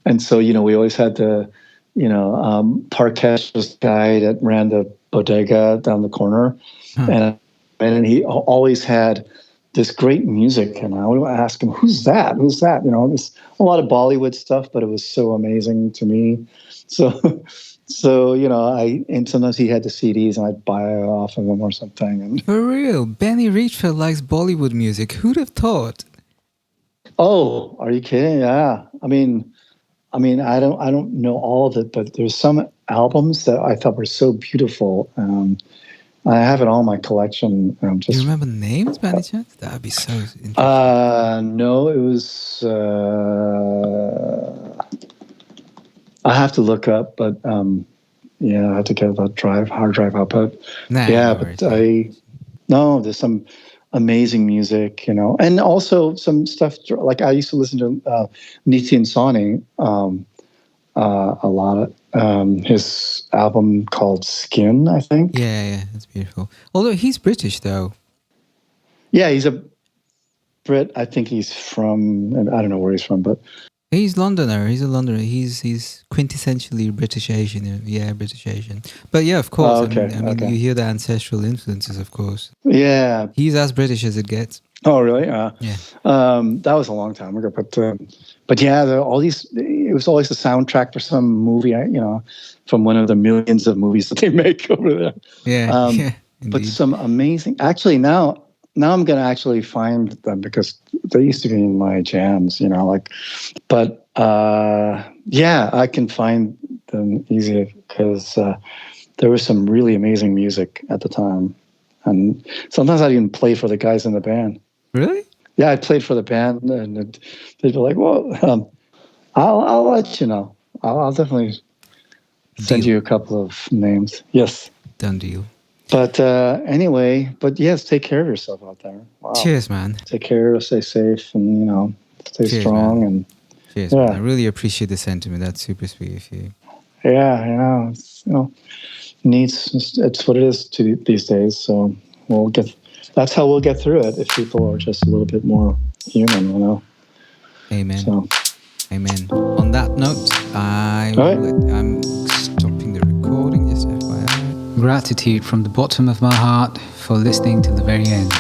and so we always had the Parkesh was the guy that ran the bodega down the corner, Huh. and he always had this great music, and I would ask him, "Who's that? Who's that?" There's a lot of Bollywood stuff, but it was so amazing to me. So, so and sometimes he had the CDs, and I'd buy it off of him or something. And For real, Benny Rietveld likes Bollywood music. Who'd have thought? oh, are you kidding? Yeah, I mean, I don't know all of it, but there's some albums that I thought were so beautiful. I have it all in my collection. Do you Just remember names by any chance? That'd be so interesting. no, it was. I have to look up, but yeah, I have to get that hard drive out. But Nah, yeah, no but worries. no, there's some amazing music, and also some stuff like I used to listen to Nityan Sawhney a lot. His album called Skin, I think. Yeah, that's beautiful. Although he's British, though. Yeah, he's a Brit. I think he's from. I don't know where he's from, but He's Londoner. He's a Londoner. He's quintessentially British Asian. Yeah, British Asian. But yeah, of course. oh, I mean, okay. you hear the ancestral influences, of course. Yeah. He's as British as it gets. Oh, really? Yeah. That was a long time ago, but yeah, all these. It was always the soundtrack for some movie. From one of the millions of movies that they make over there. Yeah, yeah. But Indeed. some amazing. Actually, now I'm gonna actually find them because they used to be in my jams. But yeah, I can find them easy because there was some really amazing music at the time, and sometimes I even play for the guys in the band. Really? Yeah, I played for the band, and they'd be like, "Well, I'll let you know. I'll definitely send you a couple of names." Yes. Done deal. But anyway, yes, take care of yourself out there. Wow. Cheers, man. Take care, stay safe, and stay Cheers, strong. man. And cheers, man. I really appreciate the sentiment. That's super sweet of you. Yeah, it's, it's what it is these days. So that's how we'll get through it if people are just a little bit more human. Amen. So. Amen. On that note, I'm stopping the recording, just FYI. Gratitude from the bottom of my heart for listening till the very end.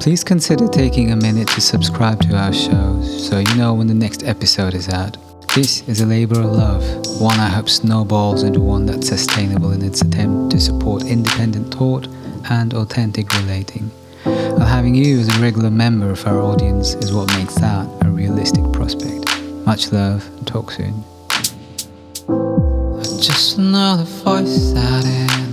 Please consider taking a minute to subscribe to our show so you know when the next episode is out. This is a labor of love, one I hope snowballs into one that's sustainable in its attempt to support independent thought and authentic relating. While having you as a regular member of our audience is what makes that a realistic prospect. Much love, and talk soon. Just another voice out in